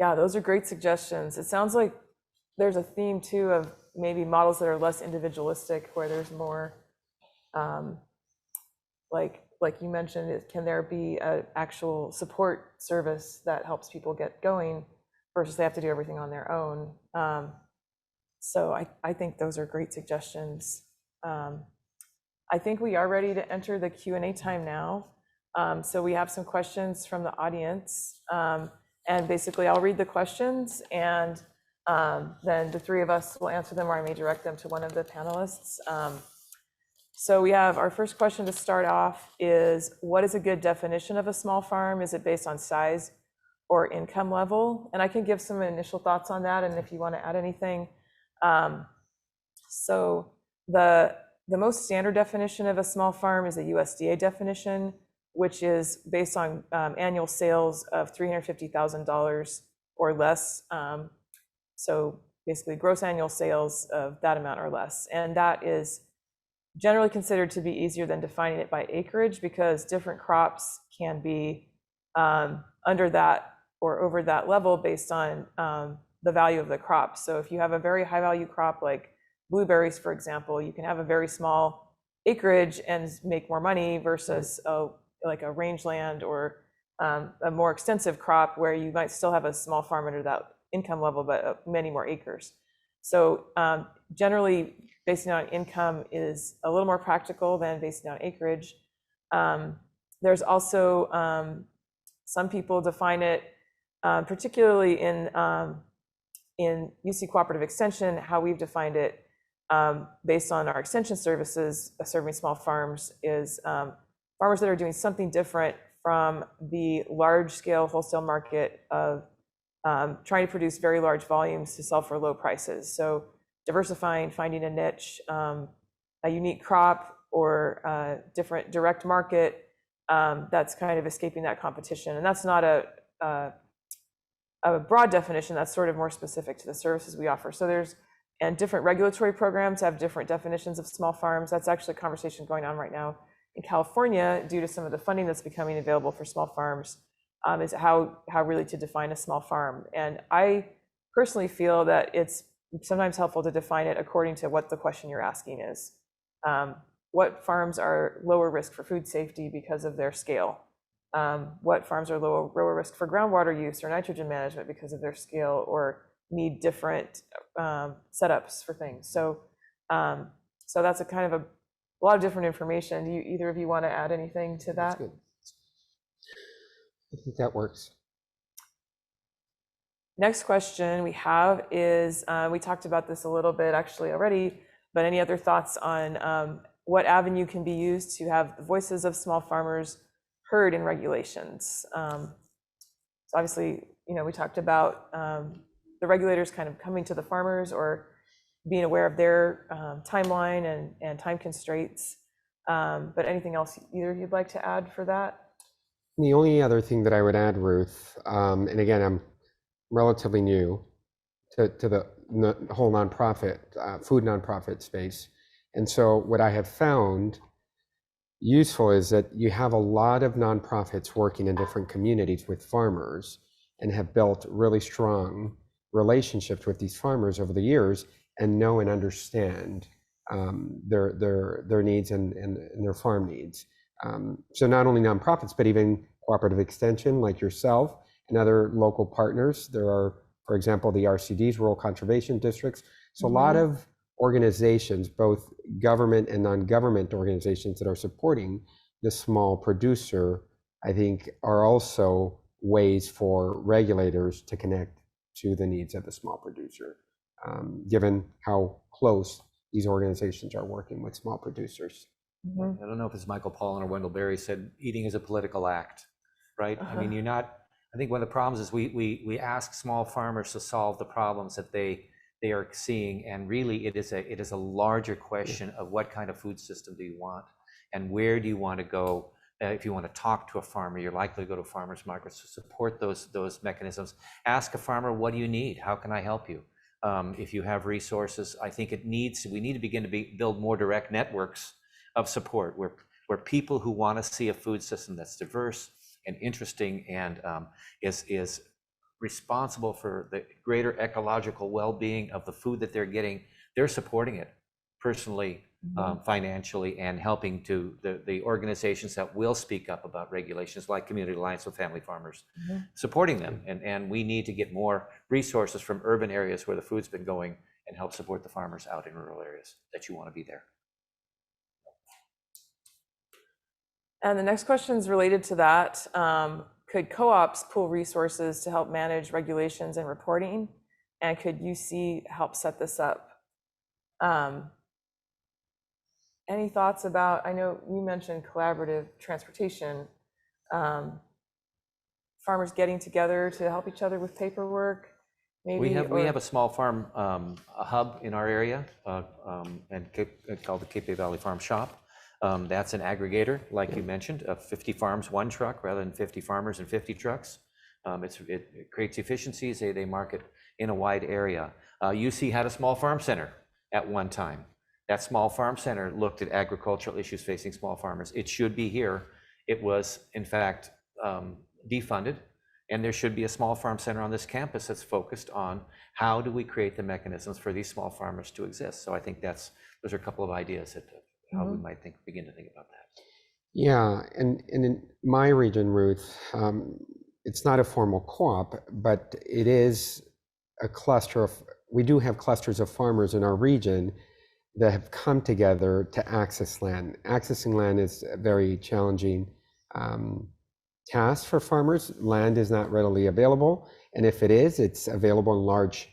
Yeah, those are great suggestions. It sounds like there's a theme too of maybe models that are less individualistic, where there's more, like you mentioned, can there be an actual support service that helps people get going versus they have to do everything on their own. So I think those are great suggestions. I think we are ready to enter the Q&A time now. So we have some questions from the audience, and basically I'll read the questions, and then the three of us will answer them, or I may direct them to one of the panelists. So we have our first question to start off is, what is a good definition of a small farm? Is it based on size or income level? And I can give some initial thoughts on that, and if you want to add anything. So the most standard definition of a small farm is a USDA definition, which is based on annual sales of $350,000 or less. So basically gross annual sales of that amount or less. And that is generally considered to be easier than defining it by acreage, because different crops can be under that or over that level based on the value of the crop. So if you have a very high value crop like blueberries, for example, you can have a very small acreage and make more money versus like a rangeland or a more extensive crop where you might still have a small farm under that income level, but many more acres. So generally, basing on income is a little more practical than basing on acreage. There's also some people define it, particularly in UC Cooperative Extension, how we've defined it based on our extension services serving small farms is farmers that are doing something different from the large-scale wholesale market of trying to produce very large volumes to sell for low prices. So diversifying, finding a niche, a unique crop or a different direct market that's kind of escaping that competition. And that's not a broad definition, that's sort of more specific to the services we offer. So and different regulatory programs have different definitions of small farms. That's actually a conversation going on right now in California due to some of the funding that's becoming available for small farms, is how really to define a small farm. And I personally feel that it's sometimes helpful to define it according to what the question you're asking is. What farms are lower risk for food safety because of their scale? What farms are lower risk for groundwater use or nitrogen management because of their scale, or need different setups for things? So that's a kind of a lot of different information. Do either of you want to add anything to that? That's good. I think that works. Next question we have is, we talked about this a little bit actually already, but any other thoughts on what avenue can be used to have the voices of small farmers heard in regulations? So obviously, we talked about the regulators kind of coming to the farmers or being aware of their timeline and time constraints. But anything else either of you'd like to add for that? The only other thing that I would add, Ruth, and again, I'm relatively new to the whole nonprofit, food nonprofit space. And so what I have found useful is that you have a lot of nonprofits working in different communities with farmers and have built really strong relationships with these farmers over the years and know and understand their needs and their farm needs. So not only nonprofits, but even cooperative extension like yourself and other local partners. There are, for example, the RCDs, Rural Conservation Districts. So a lot of organizations, both government and non-government organizations that are supporting the small producer, I think are also ways for regulators to connect to the needs of the small producer, given how close these organizations are working with small producers. I don't know if it's Michael Pollan or Wendell Berry said, eating is a political act, right? I mean, I think one of the problems is we ask small farmers to solve the problems that they are seeing, and really it is a larger question of what kind of food system do you want, and where do you want to go. If you want to talk to a farmer, you're likely to go to farmers markets to support those mechanisms. Ask a farmer, what do you need? How can I help you? If you have resources, I think we need to begin to build more direct networks of support where people who want to see a food system that's diverse and interesting and is responsible for the greater ecological well-being of the food that they're getting, they're supporting it personally, financially, and helping to the organizations that will speak up about regulations like Community Alliance with Family Farmers, supporting them. And we need to get more resources from urban areas where the food's been going and help support the farmers out in rural areas that you want to be there. And the next question is related to that. Could co-ops pool resources to help manage regulations and reporting? And could UC help set this up? Any thoughts about, I know you mentioned collaborative transportation, farmers getting together to help each other with paperwork, maybe? We have a small farm a hub in our area and called the Cape Bay Valley Farm Shop. That's an aggregator, like you mentioned, of 50 farms, 1 truck, rather than 50 farmers and 50 trucks. It creates efficiencies. They market in a wide area. UC had a small farm center at one time. That small farm center looked at agricultural issues facing small farmers. It should be here. It was, in fact, defunded, and there should be a small farm center on this campus that's focused on how do we create the mechanisms for these small farmers to exist. So I think those are a couple of ideas that how we might begin to think about that. Yeah, and in my region, Ruth, it's not a formal co-op, but it is a cluster of, we do have clusters of farmers in our region that have come together to access land. Accessing land is a very challenging task for farmers. Land is not readily available, and if it is, it's available in large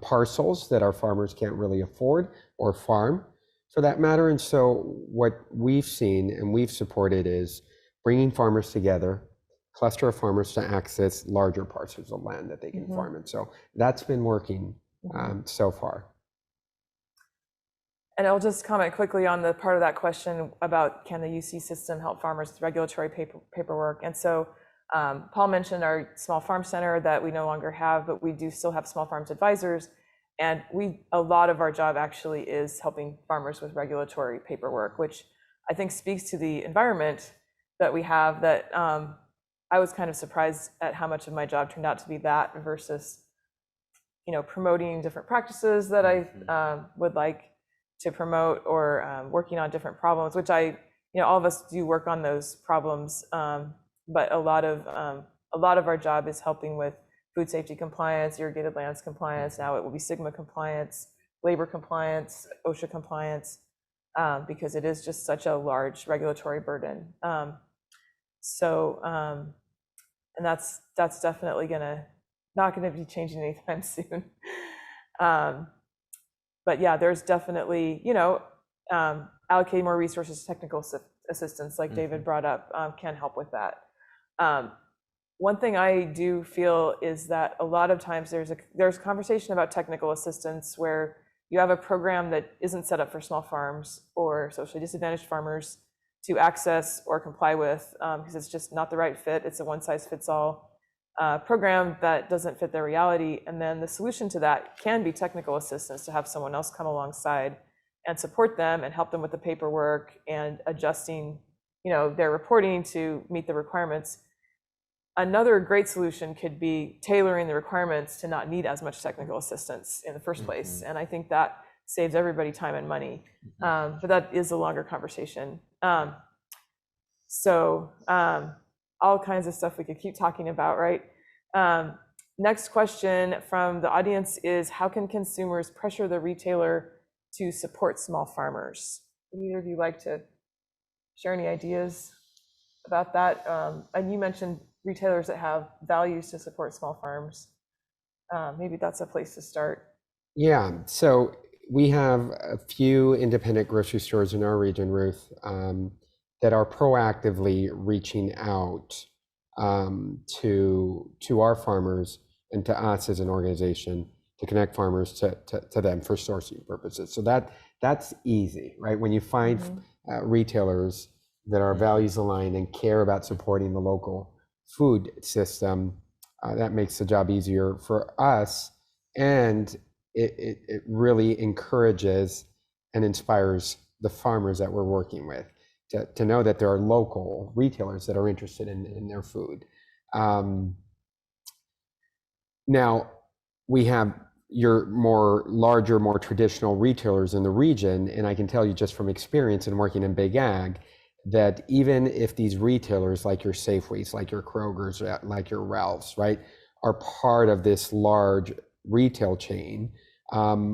parcels that our farmers can't really afford or farm, for that matter. And so what we've seen and we've supported is bringing farmers together, cluster of farmers to access larger parcels of land that they can farm. And so that's been working so far. And I'll just comment quickly on the part of that question about can the UC system help farmers with regulatory paperwork. And so Paul mentioned our small farm center that we no longer have, but we do still have small farms advisors. And a lot of our job actually is helping farmers with regulatory paperwork, which I think speaks to the environment that we have, that I was kind of surprised at how much of my job turned out to be that versus, promoting different practices that I would like to promote, or working on different problems, which all of us do work on those problems. But a lot of our job is helping with food safety compliance, irrigated lands compliance. Now it will be SGMA compliance, labor compliance, OSHA compliance, because it is just such a large regulatory burden. And that's definitely not gonna be changing anytime soon. But yeah, there's definitely, allocating more resources to technical assistance, like David brought up, can help with that. One thing I do feel is that a lot of times there's conversation about technical assistance where you have a program that isn't set up for small farms or socially disadvantaged farmers to access or comply with, because it's just not the right fit. It's a one-size-fits-all program that doesn't fit their reality. And then the solution to that can be technical assistance, to have someone else come alongside and support them and help them with the paperwork and adjusting, their reporting to meet the requirements. Another great solution could be tailoring the requirements to not need as much technical assistance in the first place. And I think that saves everybody time and money. But that is a longer conversation. All kinds of stuff we could keep talking about, right? Next question from the audience is, how can consumers pressure the retailer to support small farmers? Would either of you like to share any ideas about that? And you mentioned retailers that have values to support small farms. Maybe that's a place to start. Yeah, so we have a few independent grocery stores in our region, Ruth, that are proactively reaching out to our farmers and to us as an organization to connect farmers to them for sourcing purposes. So that's easy, right? When you find retailers that are values aligned and care about supporting the local food system, that makes the job easier for us, and it really encourages and inspires the farmers that we're working with to know that there are local retailers that are interested in their food. Now, we have your larger, more traditional retailers in the region, and I can tell you just from experience in working in big ag, that even if these retailers like your Safeways, like your Kroger's, like your Ralph's, right, are part of this large retail chain, a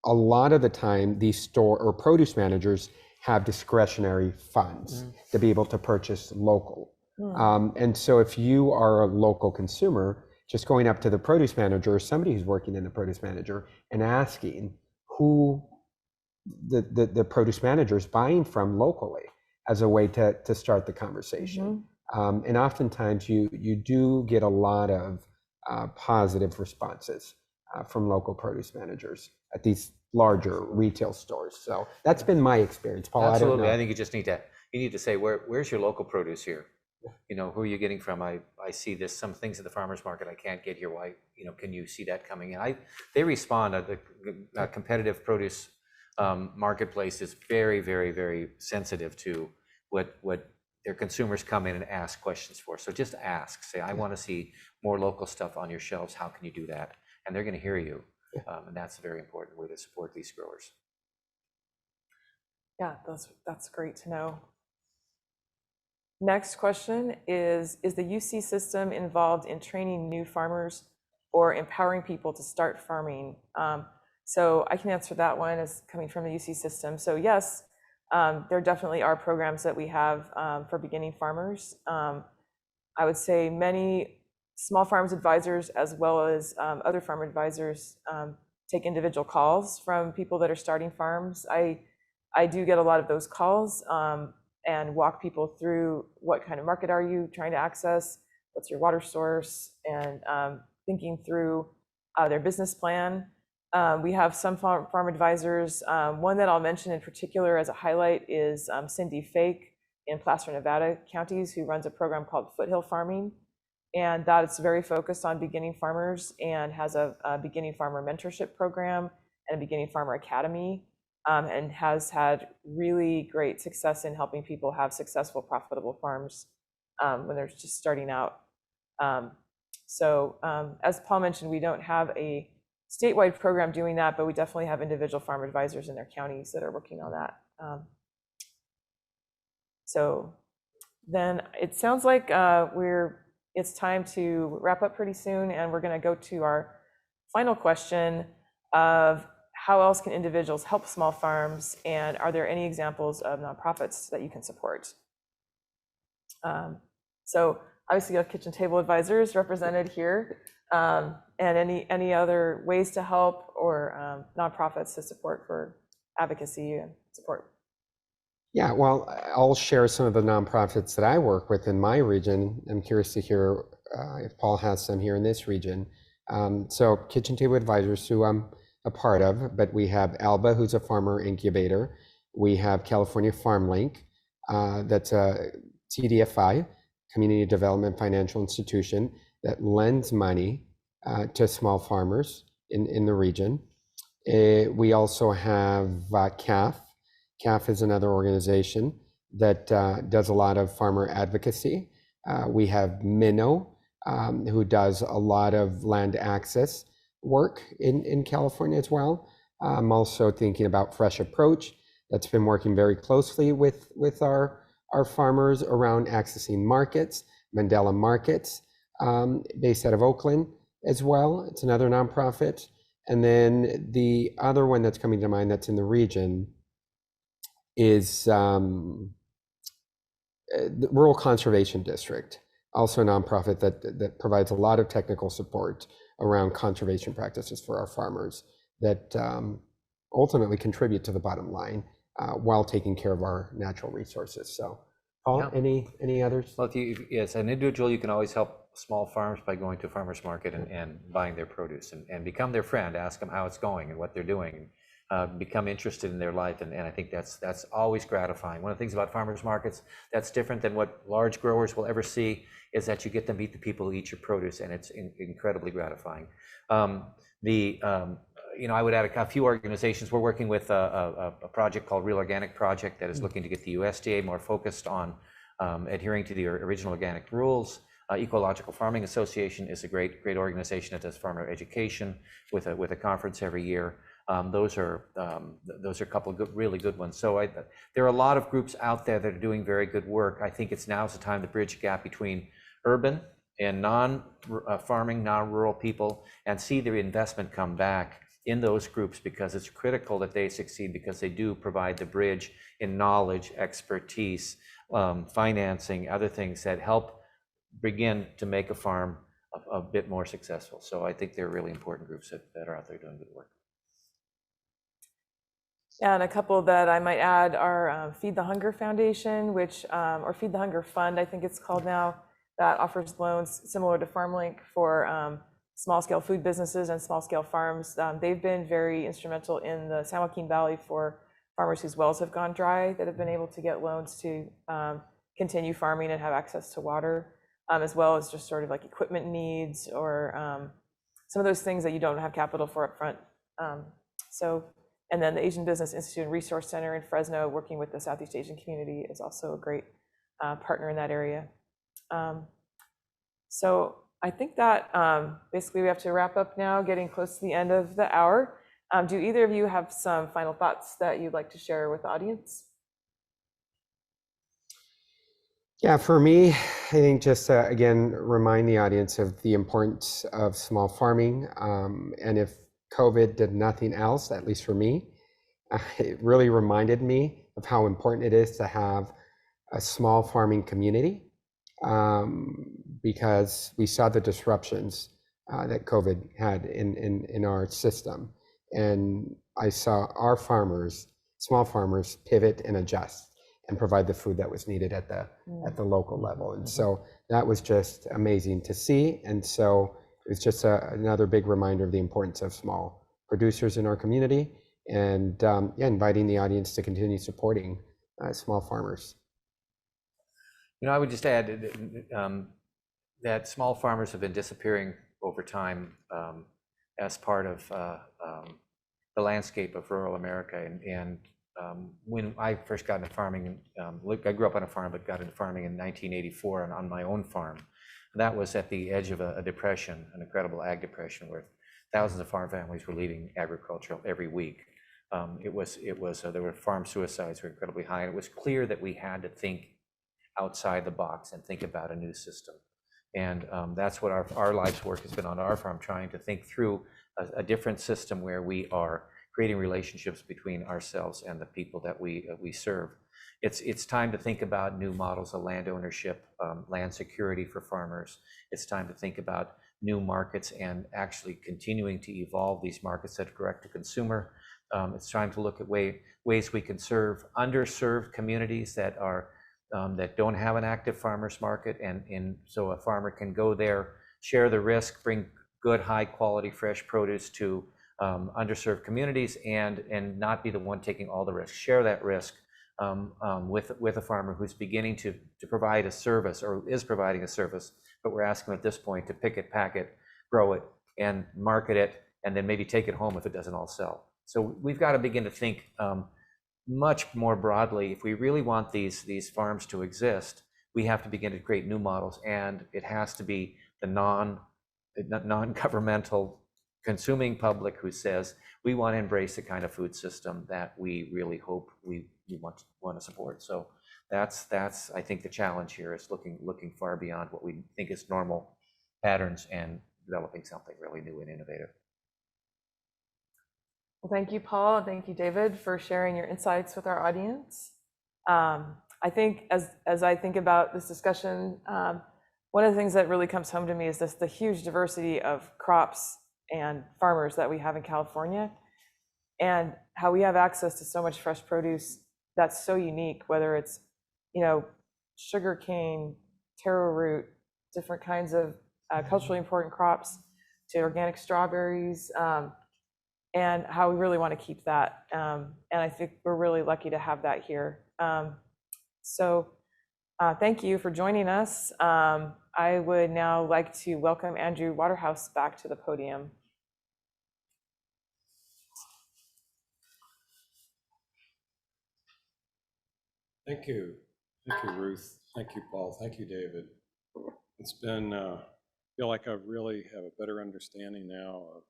lot of the time these store or produce managers have discretionary funds to be able to purchase local. And so if you are a local consumer, just going up to the produce manager or somebody who's working in the produce manager and asking who the produce manager is buying from locally as a way to start the conversation. And oftentimes you do get a lot of positive responses from local produce managers at these larger retail stores. So that's been my experience, Paul. Absolutely. I don't know. I think you need to say, where's your local produce here? Who are you getting from? I see this, some things at the farmer's market I can't get here. Why, can you see that coming in? They respond. The competitive produce marketplace is very, very, very sensitive to what their consumers come in and ask questions for. So just ask, say, I want to see more local stuff on your shelves. How can you do that? And they're going to hear you. And that's a very important way to support these growers. Yeah, that's great to know. Next question is the UC system involved in training new farmers or empowering people to start farming? So I can answer that one as coming from the UC system. So yes, there definitely are programs that we have for beginning farmers. I would say many small farms advisors, as well as other farm advisors, take individual calls from people that are starting farms. I do get a lot of those calls and walk people through what kind of market are you trying to access, what's your water source, and thinking through their business plan. We have some farm advisors. One that I'll mention in particular as a highlight is Cindy Fake in Placer, Nevada counties, who runs a program called Foothill Farming. And that's very focused on beginning farmers and has a beginning farmer mentorship program and a beginning farmer academy, and has had really great success in helping people have successful, profitable farms when they're just starting out. As Paul mentioned, we don't have a statewide program doing that, but we definitely have individual farm advisors in their counties that are working on that. So then it sounds like it's time to wrap up pretty soon, and we're going to go to our final question of how else can individuals help small farms, and are there any examples of nonprofits that you can support? So obviously you have kitchen table advisors represented here, and any other ways to help or nonprofits to support for advocacy and support. Yeah, well, I'll share some of the nonprofits that I work with in my region. I'm curious to hear if Paul has some here in this region. So Kitchen Table Advisors, who I'm a part of, but we have ALBA, who's a farmer incubator. We have California Farm Link, that's a TDFI, Community Development Financial Institution, that lends money to small farmers in the region. We also have CAF. CAF is another organization that does a lot of farmer advocacy. We have Minnow, who does a lot of land access work in California as well. I'm also thinking about Fresh Approach, that's been working very closely with our farmers around accessing markets, Mandela Markets, based out of Oakland as well. It's another nonprofit. And then the other one that's coming to mind that's in the region is the Rural Conservation District, also a nonprofit that provides a lot of technical support around conservation practices for our farmers that ultimately contribute to the bottom line while taking care of our natural resources. So, Paul, yeah. Any others? Well, as an individual, you can always help small farms by going to a farmer's market and buying their produce and become their friend, ask them how it's going and what they're doing. Become interested in their life, and I think that's always gratifying. One of the things about farmers markets that's different than what large growers will ever see is that you get to meet the people who eat your produce, and it's incredibly gratifying. I would add a few organizations. We're working with a project called Real Organic Project that is looking to get the USDA more focused on adhering to the original organic rules. Ecological Farming Association is a great organization that does farmer education with a conference every year. Those are a couple of really good ones. So there are a lot of groups out there that are doing very good work. I think now's the time to bridge the gap between urban and non-farming, non-rural people, and see the investment come back in those groups, because it's critical that they succeed, because they do provide the bridge in knowledge, expertise, financing, other things that help begin to make a farm a bit more successful. So I think they're really important groups that are out there doing good work. Yeah, and a couple that I might add are Feed the Hunger Foundation, which, or Feed the Hunger Fund, I think it's called now, that offers loans similar to FarmLink for small-scale food businesses and small-scale farms. They've been very instrumental in the San Joaquin Valley for farmers whose wells have gone dry, that have been able to get loans to continue farming and have access to water, as well as just sort of like equipment needs or some of those things that you don't have capital for up front. And then the Asian Business Institute and Resource Center in Fresno, working with the Southeast Asian community, is also a great partner in that area. So I think that basically we have to wrap up now, getting close to the end of the hour. Do either of you have some final thoughts that you'd like to share with the audience? Yeah, for me, I think just again, remind the audience of the importance of small farming. And if COVID did nothing else, at least for me, it really reminded me of how important it is to have a small farming community, because we saw the disruptions that COVID had in our system. And I saw our farmers, small farmers, pivot and adjust and provide the food that was needed at the local level. And so that was just amazing to see. And so it's just another big reminder of the importance of small producers in our community, and yeah, inviting the audience to continue supporting small farmers. I would just add that small farmers have been disappearing over time as part of the landscape of rural America. And when I first got into farming, I grew up on a farm, but got into farming in 1984 and on my own farm. That was at the edge of a depression, an incredible ag depression, where thousands of farm families were leaving agriculture every week. There were farm suicides were incredibly high, and it was clear that we had to think outside the box and think about a new system. And that's what our life's work has been on our farm, trying to think through a different system where we are creating relationships between ourselves and the people that we serve. It's time to think about new models of land ownership, land security for farmers. It's time to think about new markets and actually continuing to evolve these markets that are direct to consumer. It's time to look at ways we can serve underserved communities that don't have an active farmers market, and so a farmer can go there, share the risk, bring good, high quality, fresh produce to underserved communities, and not be the one taking all the risk. Share that risk with a farmer who's beginning to provide a service, or is providing a service, but we're asking them at this point to pick it, pack it, grow it, and market it, and then maybe take it home if it doesn't all sell. So we've got to begin to think much more broadly. If we really want these farms to exist, we have to begin to create new models, and it has to be the non-governmental consuming public who says we want to embrace the kind of food system that we really hope we want to support. So that's I think the challenge here is looking far beyond what we think is normal patterns and developing something really new and innovative. Well, thank you, Paul, and thank you, David, for sharing your insights with our audience. I think as I think about this discussion, one of the things that really comes home to me is the huge diversity of crops and farmers that we have in California, and how we have access to so much fresh produce that's so unique, whether it's, sugar cane, taro root, different kinds of culturally important crops, to organic strawberries, and how we really want to keep that. And I think we're really lucky to have that here. So thank you for joining us. I would now like to welcome Andrew Waterhouse back to the podium. Thank you. Thank you, Ruth. Thank you, Paul. Thank you, David. It's been, I feel like I really have a better understanding now of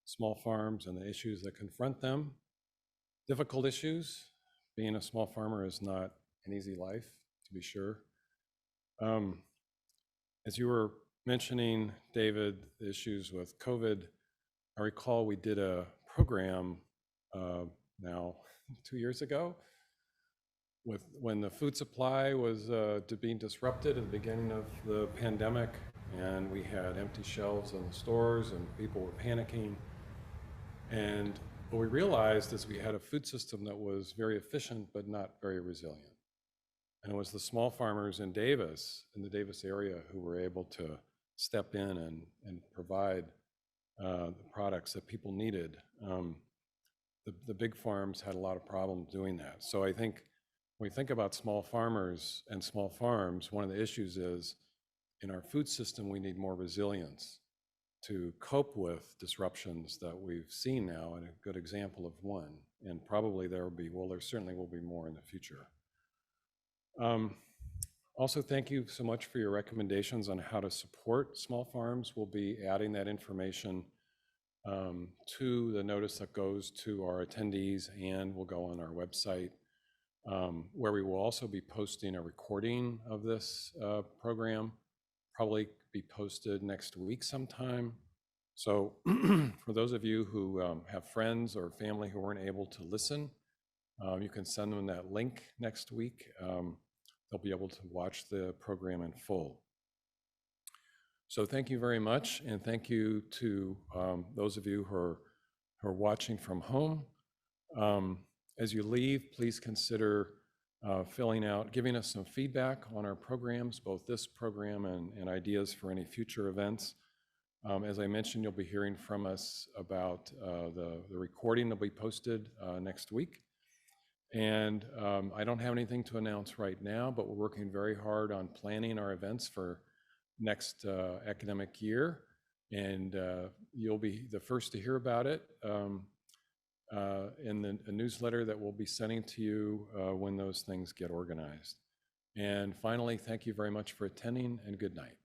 small farms and the issues that confront them. Difficult issues. Being a small farmer is not an easy life, to be sure. As you were mentioning, David, the issues with COVID, I recall we did a program now 2 years ago when the food supply was being disrupted at the beginning of the pandemic, and we had empty shelves in the stores and people were panicking. And what we realized is we had a food system that was very efficient but not very resilient. And it was the small farmers in the Davis area, who were able to step in and provide the products that people needed. The big farms had a lot of problems doing that. So I think when we think about small farmers and small farms, one of the issues is in our food system, we need more resilience to cope with disruptions that we've seen now, and a good example of one. And probably there certainly will be more in the future. Also, thank you so much for your recommendations on how to support small farms. We'll be adding that information to the notice that goes to our attendees, and will go on our website, where we will also be posting a recording of this program, probably be posted next week sometime. So for those of you who have friends or family who weren't able to listen, you can send them that link next week. They'll be able to watch the program in full. So thank you very much, and thank you to those of you who are watching from home. As you leave, please consider giving us some feedback on our programs, both this program and ideas for any future events. As I mentioned, you'll be hearing from us about the recording that'll be posted next week. And I don't have anything to announce right now, but we're working very hard on planning our events for next academic year. And you'll be the first to hear about it in a newsletter that we'll be sending to you when those things get organized. And finally, thank you very much for attending, and good night.